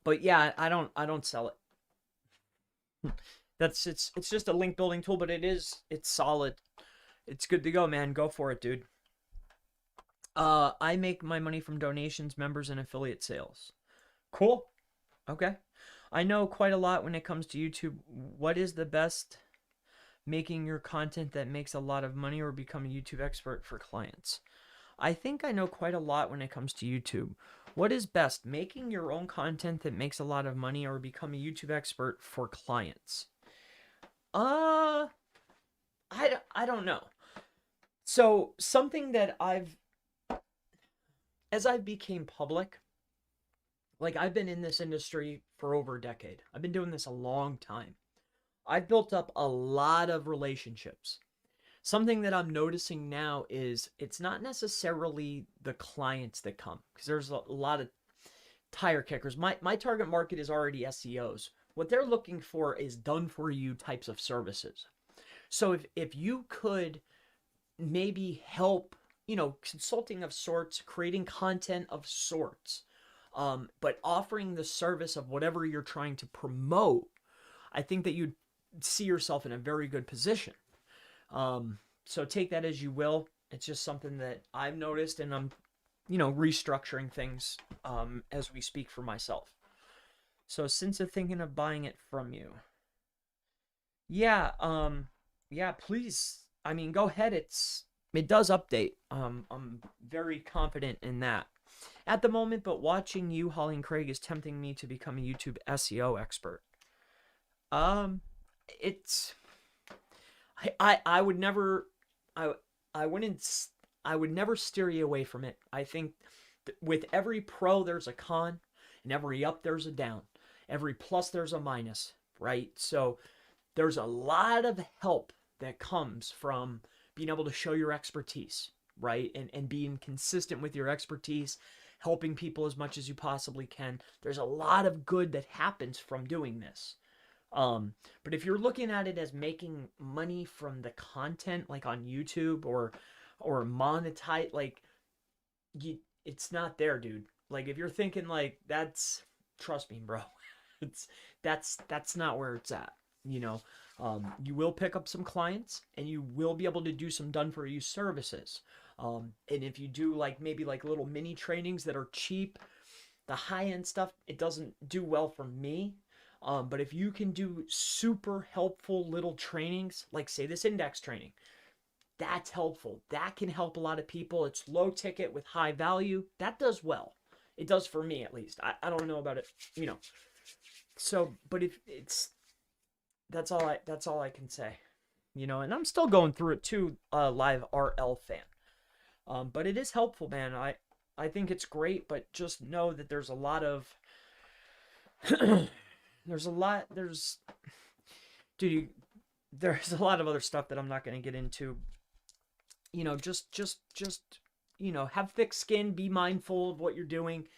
[SPEAKER 1] But yeah, I don't sell it. It's just a link building tool, but it's solid. It's good to go, man. Go for it, dude. I make my money from donations, members, and affiliate sales. Cool. Okay. I know quite a lot when it comes to YouTube. What is the best? Making your content that makes a lot of money or become a YouTube expert for clients? I think I know quite a lot when it comes to YouTube. What is best? Making your own content that makes a lot of money or become a YouTube expert for clients? I don't know. So something that as I became public, like I've been in this industry for over a decade. I've been doing this a long time. I've built up a lot of relationships. Something that I'm noticing now is it's not necessarily the clients that come, because there's a lot of tire kickers. My target market is already SEOs. What they're looking for is done for you types of services. So if you could maybe help, consulting of sorts, creating content of sorts, but offering the service of whatever you're trying to promote, I think that you'd see yourself in a very good position. So take that as you will. It's just something that I've noticed, and I'm, restructuring things as we speak for myself. So since I'm thinking of buying it from you, yeah, please. I mean, go ahead. It does update. I'm very confident in that at the moment, but watching you, Holly and Craig, is tempting me to become a YouTube SEO expert. I would never, I would never steer you away from it. I think with every pro, there's a con, and every up, there's a down. Every plus, there's a minus, right? So there's a lot of help that comes from being able to show your expertise, right? And being consistent with your expertise, helping people as much as you possibly can. There's a lot of good that happens from doing this. But if you're looking at it as making money from the content, like on YouTube or monetize, like it's not there, dude. Like if you're thinking like trust me, bro, that's not where it's at. You will pick up some clients, and you will be able to do some done for you services. And if you do maybe little mini trainings that are cheap, the high end stuff, it doesn't do well for me. But if you can do super helpful little trainings, like say this index training, that's helpful. That can help a lot of people. It's low ticket with high value. That does well. It does for me, at least. I don't know about it, So, but if that's all I can say, and I'm still going through it too, live RL fan. But it is helpful, man. I think it's great, but just know that there's a lot of there's a lot of other stuff that I'm not going to get into. Just have thick skin, be mindful of what you're doing,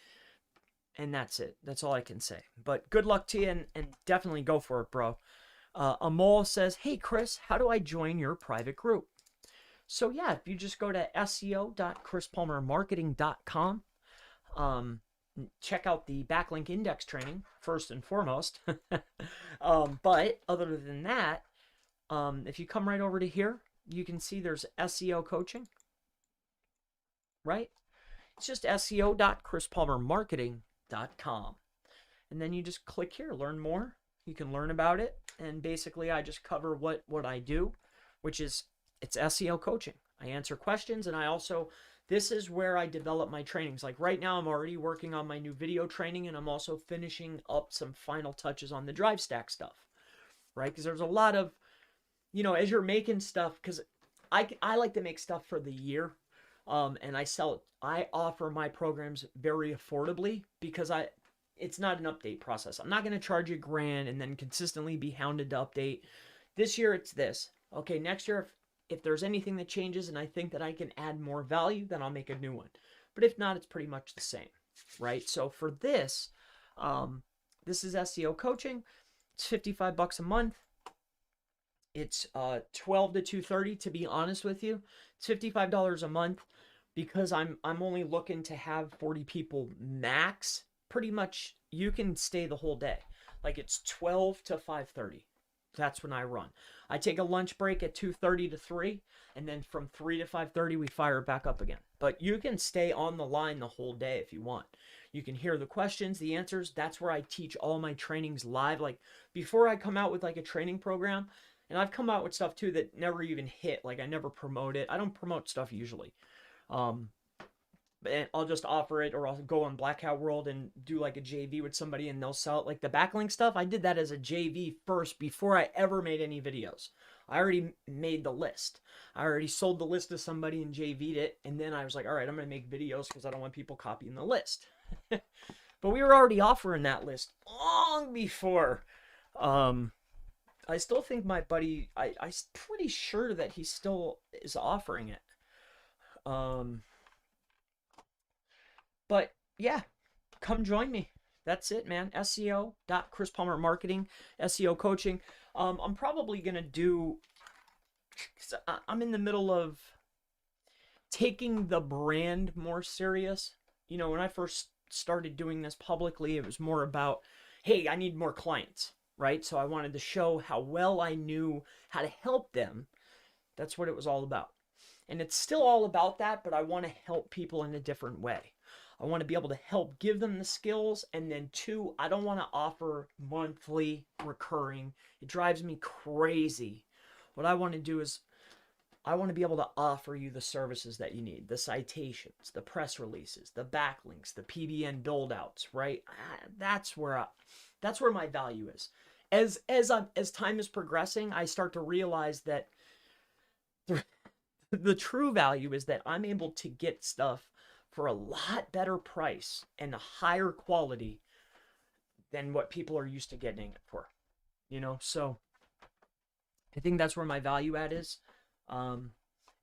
[SPEAKER 1] and that's it. That's all I can say. But good luck to you, and definitely go for it, bro. Amol says, hey Chris, how do I join your private group? So yeah, if you just go to seo.chrispalmermarketing.com, check out the backlink index training first and foremost. But other than that, if you come right over to here, you can see there's SEO coaching, right? It's just seo.chrispalmermarketing.com. And then you just click here, learn more. You can learn about it. And basically I just cover what I do, which is it's SEO coaching. I answer questions, and this is where I develop my trainings. Like right now I'm already working on my new video training, and I'm also finishing up some final touches on the drive stack stuff, right? Because there's a lot of, as you're making stuff, because I like to make stuff for the year. And I offer my programs very affordably because it's not an update process. I'm not going to charge you $1,000 and then consistently be hounded to update. This year it's this. Okay, next year if there's anything that changes and I think that I can add more value, then I'll make a new one. But if not, it's pretty much the same, right? So for this, this is SEO coaching. It's $55 a month. It's 12 to 2:30, to be honest with you. It's $55 a month because I'm only looking to have 40 people max. Pretty much you can stay the whole day. Like it's 12 to 5:30. That's when I run. I take a lunch break at 2:30 to 3, and then from 3 to 5:30 we fire it back up again. But you can stay on the line the whole day if you want. You can hear the questions, the answers. That's where I teach all my trainings live. Like before I come out with like a training program, and I've come out with stuff too that never even hit. Like I never promote it. I don't promote stuff usually. And I'll just offer it, or I'll go on Black Hat World and do like a JV with somebody and they'll sell it. Like the backlink stuff, I did that as a JV first before I ever made any videos. I already made the list. I already sold the list to somebody and JV'd it. And then I was like, all right, I'm going to make videos because I don't want people copying the list. But we were already offering that list long before. I still think my buddy, I'm pretty sure that he still is offering it. But yeah, come join me. That's it, man. SEO.chrispalmermarketing, SEO coaching. I'm probably going to do, I'm in the middle of taking the brand more serious. When I first started doing this publicly, it was more about, hey, I need more clients, right? So I wanted to show how well I knew how to help them. That's what it was all about. And it's still all about that, but I want to help people in a different way. I want to be able to help give them the skills. And then 2, I don't want to offer monthly recurring. It drives me crazy. What I want to do is I want to be able to offer you the services that you need, the citations, the press releases, the backlinks, the PBN build outs, right? That's where my value is. As time is progressing, I start to realize that the true value is that I'm able to get stuff for a lot better price and a higher quality than what people are used to getting it for, so I think that's where my value add is. And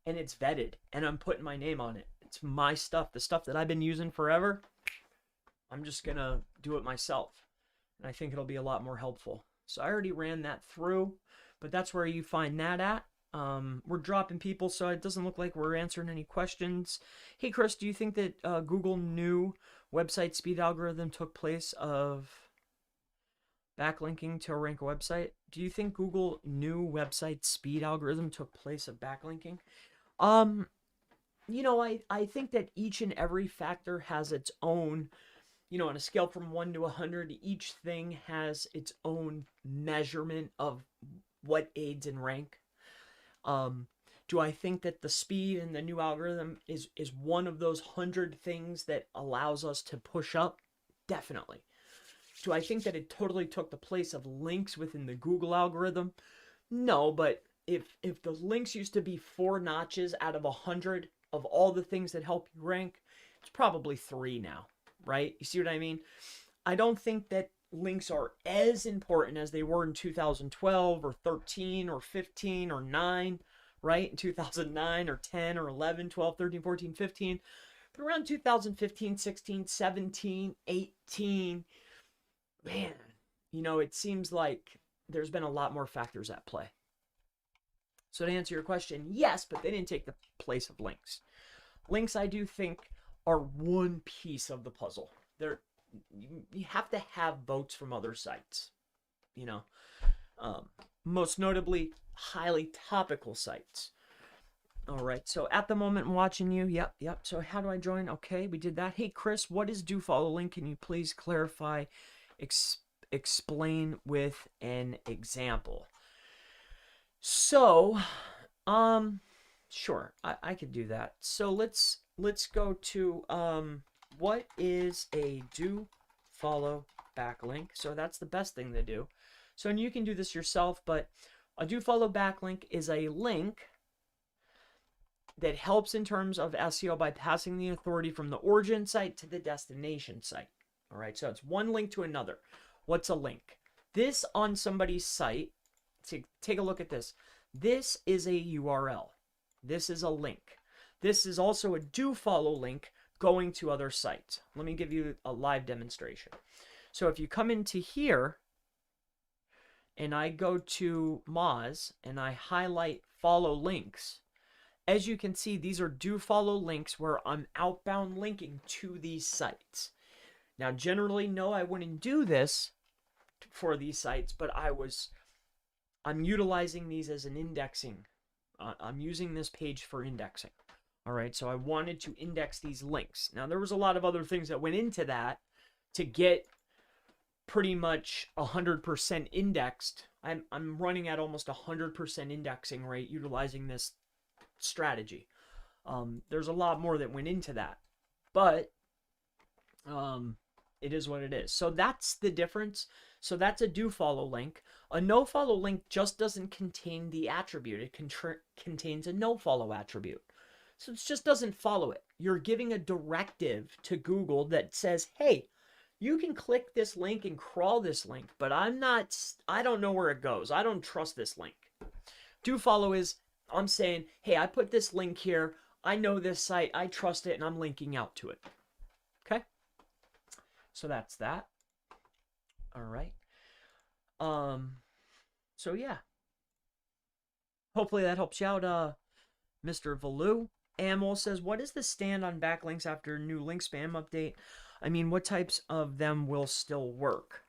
[SPEAKER 1] it's vetted and I'm putting my name on it. It's my stuff, the stuff that I've been using forever. I'm just going to do it myself. And I think it'll be a lot more helpful. So I already ran that through, but that's where you find that at. We're dropping people, so it doesn't look like we're answering any questions. Hey, Chris, do you think that Google new website speed algorithm took place of backlinking to rank a website? Do you think Google new website speed algorithm took place of backlinking? I think that each and every factor has its own, on a scale from 1 to 100, each thing has its own measurement of what aids in rank. Do I think that the speed and the new algorithm is one of those 100 things that allows us to push up? Definitely. Do I think that it totally took the place of links within the Google algorithm? No, but if the links used to be 4 notches out of 100 of all the things that help you rank, it's probably 3 now, right? You see what I mean? I don't think that links are as important as they were in 2012 or 13 or 15 or 9, right? In 2009 or 10 or 11, 12, 13, 14, 15. But around 2015, 16, 17, 18, man, it seems like there's been a lot more factors at play. So to answer your question, yes, but they didn't take the place of links. Links, I do think, are one piece of the puzzle. You have to have votes from other sites, you know, most notably highly topical sites. All right, so at the moment I'm watching you. Yep. So how do I join? Okay, we did that. Hey, Chris, what is do follow link? Can you please clarify, explain with an example? So, sure, I could do that. So let's go to what is a do follow backlink? So that's the best thing to do. So, and you can do this yourself, but a do follow backlink is a link that helps in terms of SEO by passing the authority from the origin site to the destination site. All right, so it's one link to another. What's a link? This on somebody's site, take a look at this. This is a URL. This is a link. This is also a do follow link going to other sites. Let me give you a live demonstration. So if you come into here and I go to Moz and I highlight follow links, as you can see, these are do follow links where I'm outbound linking to these sites. Now, generally, no, I wouldn't do this for these sites, but I'm utilizing these as an indexing. I'm using this page for indexing. All right, so I wanted to index these links. Now, there was a lot of other things that went into that to get pretty much 100% indexed. I'm running at almost 100% indexing rate utilizing this strategy. There's a lot more that went into that, but it is what it is. So that's the difference. So that's a do follow link. A no follow link just doesn't contain the attribute. It contains a no follow attribute. So it just doesn't follow it. You're giving a directive to Google that says, hey, you can click this link and crawl this link, but I don't know where it goes. I don't trust this link. Do follow is I'm saying, hey, I put this link here. I know this site. I trust it, and I'm linking out to it. Okay? So that's that. All right. So yeah. Hopefully that helps you out, Mr. Valu. Amol says, what is the stand on backlinks after new link spam update? I mean, what types of them will still work?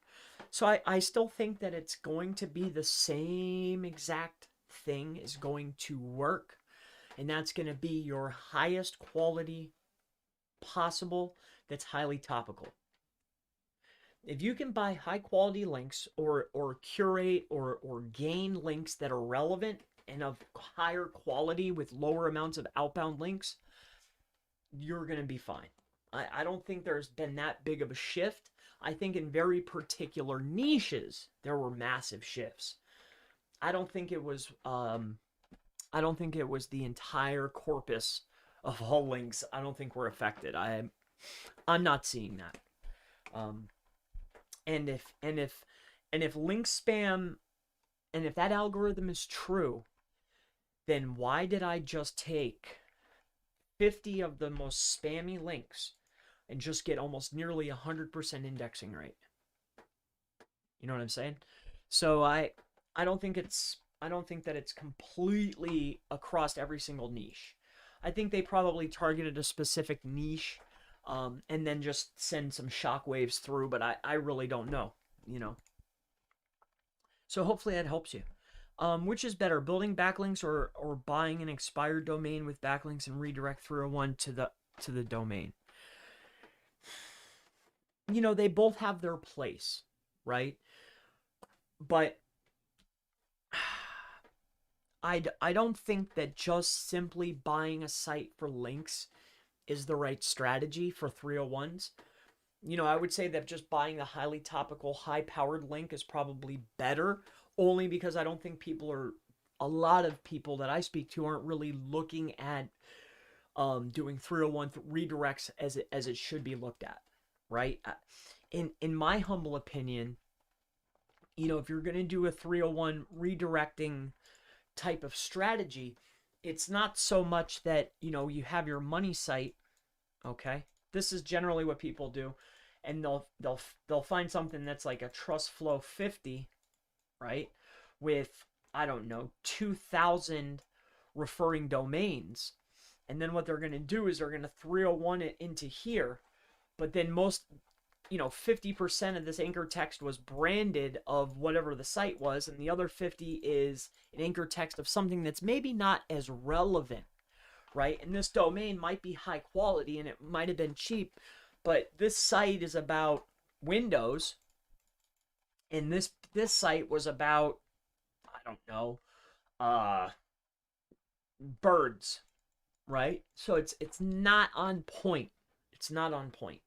[SPEAKER 1] So I still think that it's going to be the same exact thing is going to work, and that's going to be your highest quality possible that's highly topical. If you can buy high quality links or curate or gain links that are relevant and of higher quality with lower amounts of outbound links, you're going to be fine. I don't think there's been that big of a shift. I think in very particular niches there were massive shifts. I don't think it was the entire corpus of all links. I don't think we're affected. I'm not seeing that. And if link spam, and if that algorithm is true, then why did I just take 50 of the most spammy links and just get almost nearly 100% indexing rate? You know what I'm saying? So I don't think that it's completely across every single niche. I think they probably targeted a specific niche, and then just send some shockwaves through, but I really don't know, you know. So hopefully that helps you. Which is better, building backlinks or buying an expired domain with backlinks and redirect 301 to the domain? You know, they both have their place, right? But I don't think that just simply buying a site for links is the right strategy for 301s. You know, I would say that just buying a highly topical, high-powered link is probably better, only because I don't think a lot of people that I speak to aren't really looking at doing 301 redirects as it should be looked at, right? In my humble opinion, you know, if you're going to do a 301 redirecting type of strategy, it's not so much that, you know, you have your money site, okay? This is generally what people do, and they'll find something that's like a trust flow 50, right? With, I don't know, 2,000 referring domains, And then what they're going to do is they're going to 301 it into here. But then 50% of this anchor text was branded of whatever the site was, and the other 50 is an anchor text of something that's maybe not as relevant, right? And this domain might be high quality and it might have been cheap, but this site is about windows, and this site was about, I don't know, birds, right? So it's not on point. It's not on point.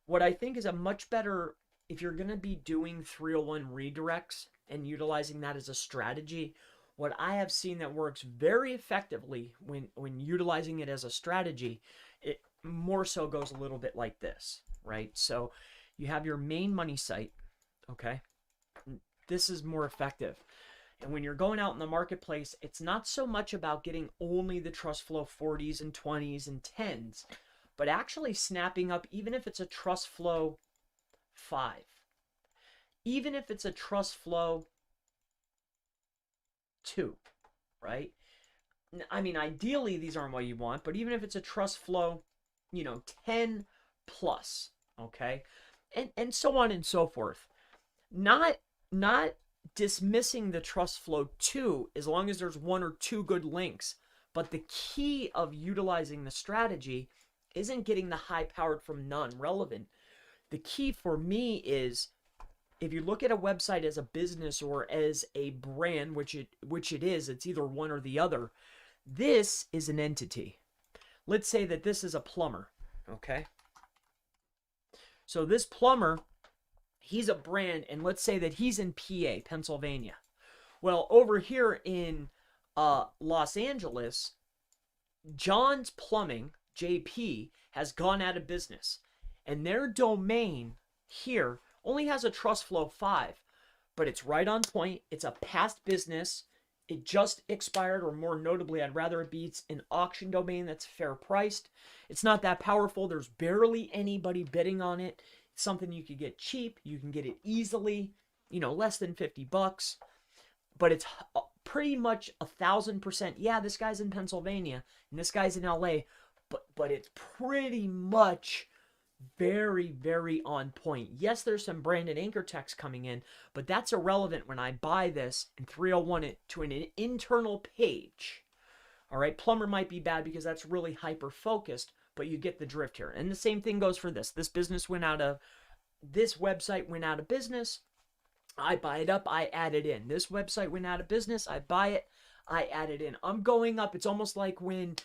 [SPEAKER 1] What I think is a much better, if you're going to be doing 301 redirects and utilizing that as a strategy, what I have seen that works very effectively when utilizing it as a strategy, it more so goes a little bit like this, right? So you have your main money site, okay? This is more effective. And when you're going out in the marketplace, it's not so much about getting only the trust flow 40s and 20s and 10s, but actually snapping up, even if it's a trust flow 5, even if it's a trust flow 2, right? I mean, ideally these aren't what you want, but even if it's a trust flow, 10 plus, okay? And so on and so forth. Not dismissing the trust flow 2 as long as there's 1 or 2 good links, but the key of utilizing the strategy isn't getting the high powered from none relevant. The key for me is, if you look at a website as a business or as a brand, which it is, it's either one or the other. This is an entity. Let's say that this is a plumber, okay? So this plumber, he's a brand, and let's say that he's in PA, Pennsylvania. Well, over here in Los Angeles, John's Plumbing, JP, has gone out of business, and their domain here only has a trust flow 5, but it's right on point. It's a past business. It just expired, or more notably, I'd rather it be an auction domain that's fair priced. It's not that powerful. There's barely anybody bidding on it. It's something you could get cheap. You can get it easily, less than $50, but it's pretty much 1,000%. Yeah, this guy's in Pennsylvania and this guy's in LA, but it's pretty much very, very on point. Yes, there's some branded anchor text coming in, but that's irrelevant when I buy this and 301 it to an internal page. All right, plumber might be bad because that's really hyper focused, but you get the drift here. And the same thing goes for this. This website went out of business. I buy it up, I add it in. This website went out of business. I buy it, I add it in. I'm going up. It's almost like when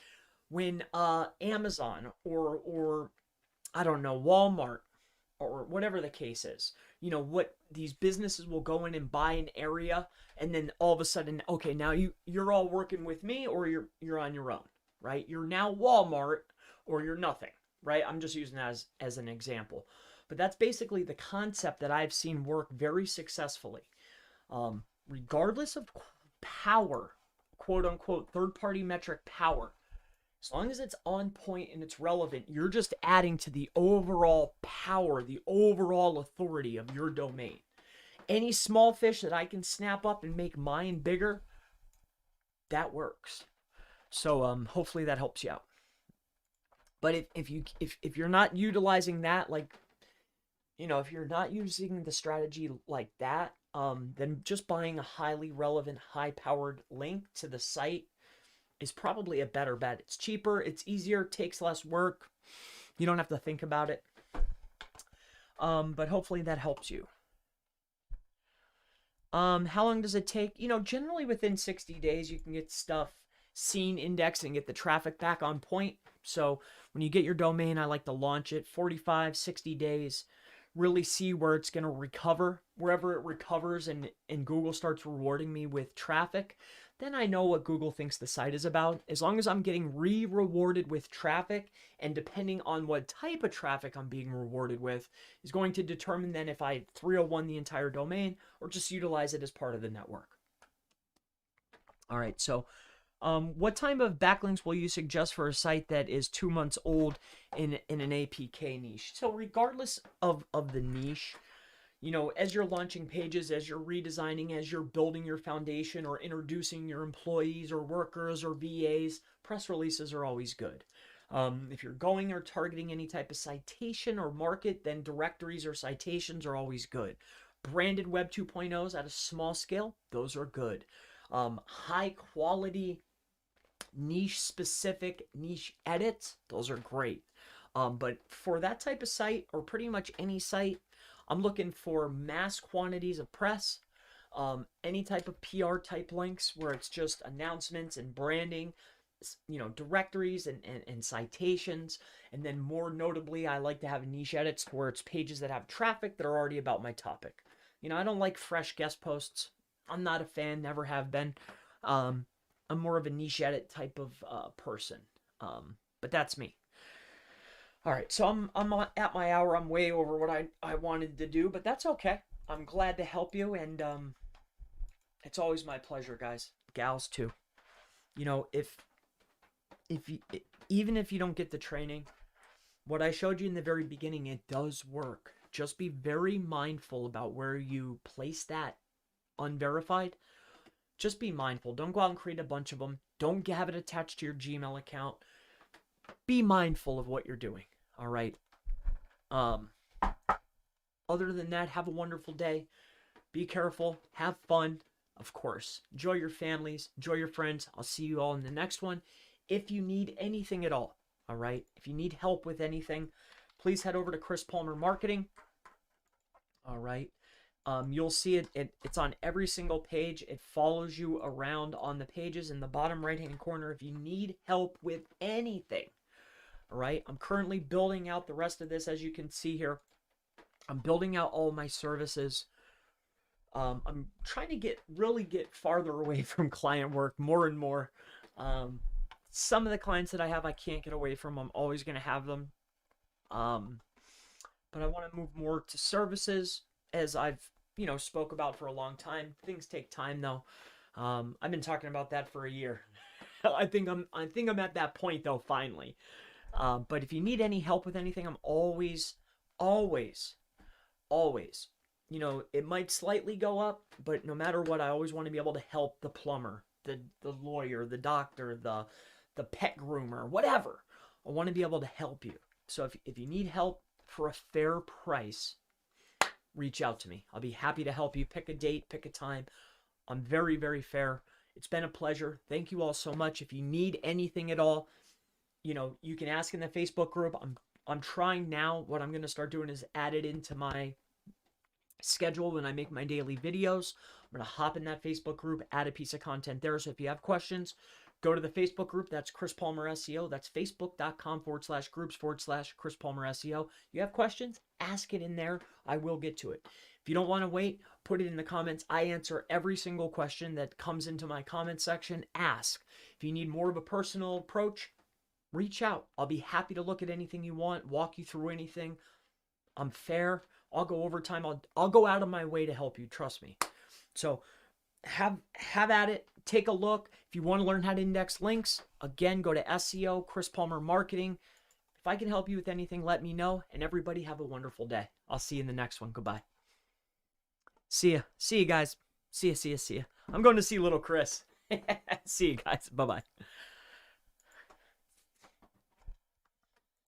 [SPEAKER 1] Amazon or I don't know, Walmart or whatever the case is, what these businesses will go in and buy an area, and then all of a sudden, okay, now you're all working with me, or you're on your own, right? You're now Walmart, or you're nothing, right? I'm just using that as an example. But that's basically the concept that I've seen work very successfully. Regardless of power, quote unquote, third-party metric power, as long as it's on point and it's relevant, you're just adding to the overall power, the overall authority of your domain. Any small fish that I can snap up and make mine bigger, that works. So hopefully that helps you out. But if you're not utilizing that, if you're not using the strategy like that, then just buying a highly relevant, high-powered link to the site is probably a better bet. It's cheaper, it's easier, takes less work. You don't have to think about it. But hopefully that helps you. How long does it take? Generally within 60 days, you can get stuff seen, indexed, and get the traffic back on point. So when you get your domain, I like to launch it 45, 60 days, really see where it's going to recover. Wherever it recovers and Google starts rewarding me with traffic, then I know what Google thinks the site is about. As long as I'm getting rewarded with traffic, and depending on what type of traffic I'm being rewarded with, is going to determine then if I 301 the entire domain or just utilize it as part of the network. All right, so what type of backlinks will you suggest for a site that is 2 months old in an APK niche? So regardless of the niche, You know, as you're launching pages, as you're redesigning, as you're building your foundation or introducing your employees or workers or VAs, press releases are always good. If you're going or targeting any type of citation or market, then directories or citations are always good. Branded Web 2.0s at a small scale, those are good. High quality, niche specific, niche edits, those are great. But for that type of site, or pretty much any site, I'm looking for mass quantities of press, any type of PR type links where it's just announcements and branding, you know, directories and citations. And then more notably, I like to have niche edits where it's pages that have traffic that are already about my topic. You know, I don't like fresh guest posts. I'm not a fan, never have been. I'm more of a niche edit type of person. But that's me. All right, so I'm at my hour. I'm way over what I wanted to do, but that's okay. I'm glad to help you, and it's always my pleasure, guys, gals too. You know, if you, even if you don't get the training, what I showed you in the very beginning, it does work. Just be very mindful about where you place that unverified. Just be mindful. Don't go out and create a bunch of them. Don't have it attached to your Gmail account. Be mindful of what you're doing. All right. Other than that, have a wonderful day. Be careful. Have fun. Of course. Enjoy your families. Enjoy your friends. I'll see you all in the next one. If you need anything at all, all right? If you need help with anything, please head over to Chris Palmer Marketing. All right. You'll see it's on every single page. It follows you around on the pages in the bottom right-hand corner if you need help with anything. All right. I'm currently building out the rest of this, as you can see here. I'm building out all my services. I'm trying to really get farther away from client work more and more. Some of the clients that I have, I can't get away from. I'm always going to have them. But I want to move more to services, as I've, you know, spoke about for a long time. Things take time though. I've been talking about that for a year. I think I'm at that point though, finally. But if you need any help with anything, I'm always, you know, it might slightly go up, but no matter what, I always want to be able to help the plumber, the lawyer, the doctor, the pet groomer, whatever. I want to be able to help you. So if you need help for a fair price, reach out to me. I'll be happy to help you. Pick a date, pick a time. I'm very, very fair. It's been a pleasure. Thank you all so much. If you need anything at all, you know, you can ask in the Facebook group. I'm trying now. What I'm going to start doing is add it into my schedule when I make my daily videos. I'm going to hop in that Facebook group, add a piece of content there. So if you have questions, go to the Facebook group. That's Chris Palmer SEO. That's facebook.com/groups/Chris Palmer SEO. You have questions? Ask it in there. I will get to it. If you don't want to wait, put it in the comments. I answer every single question that comes into my comment section. Ask. If you need more of a personal approach, reach out. I'll be happy to look at anything you want, walk you through anything. I'm fair. I'll go overtime. I'll go out of my way to help you. Trust me. So have at it. Take a look. If you want to learn how to index links, again, go to SEO, Chris Palmer Marketing. If I can help you with anything, let me know. And everybody have a wonderful day. I'll see you in the next one. Goodbye. See ya. See you guys. See ya. I'm going to see little Chris. See you guys. Bye-bye.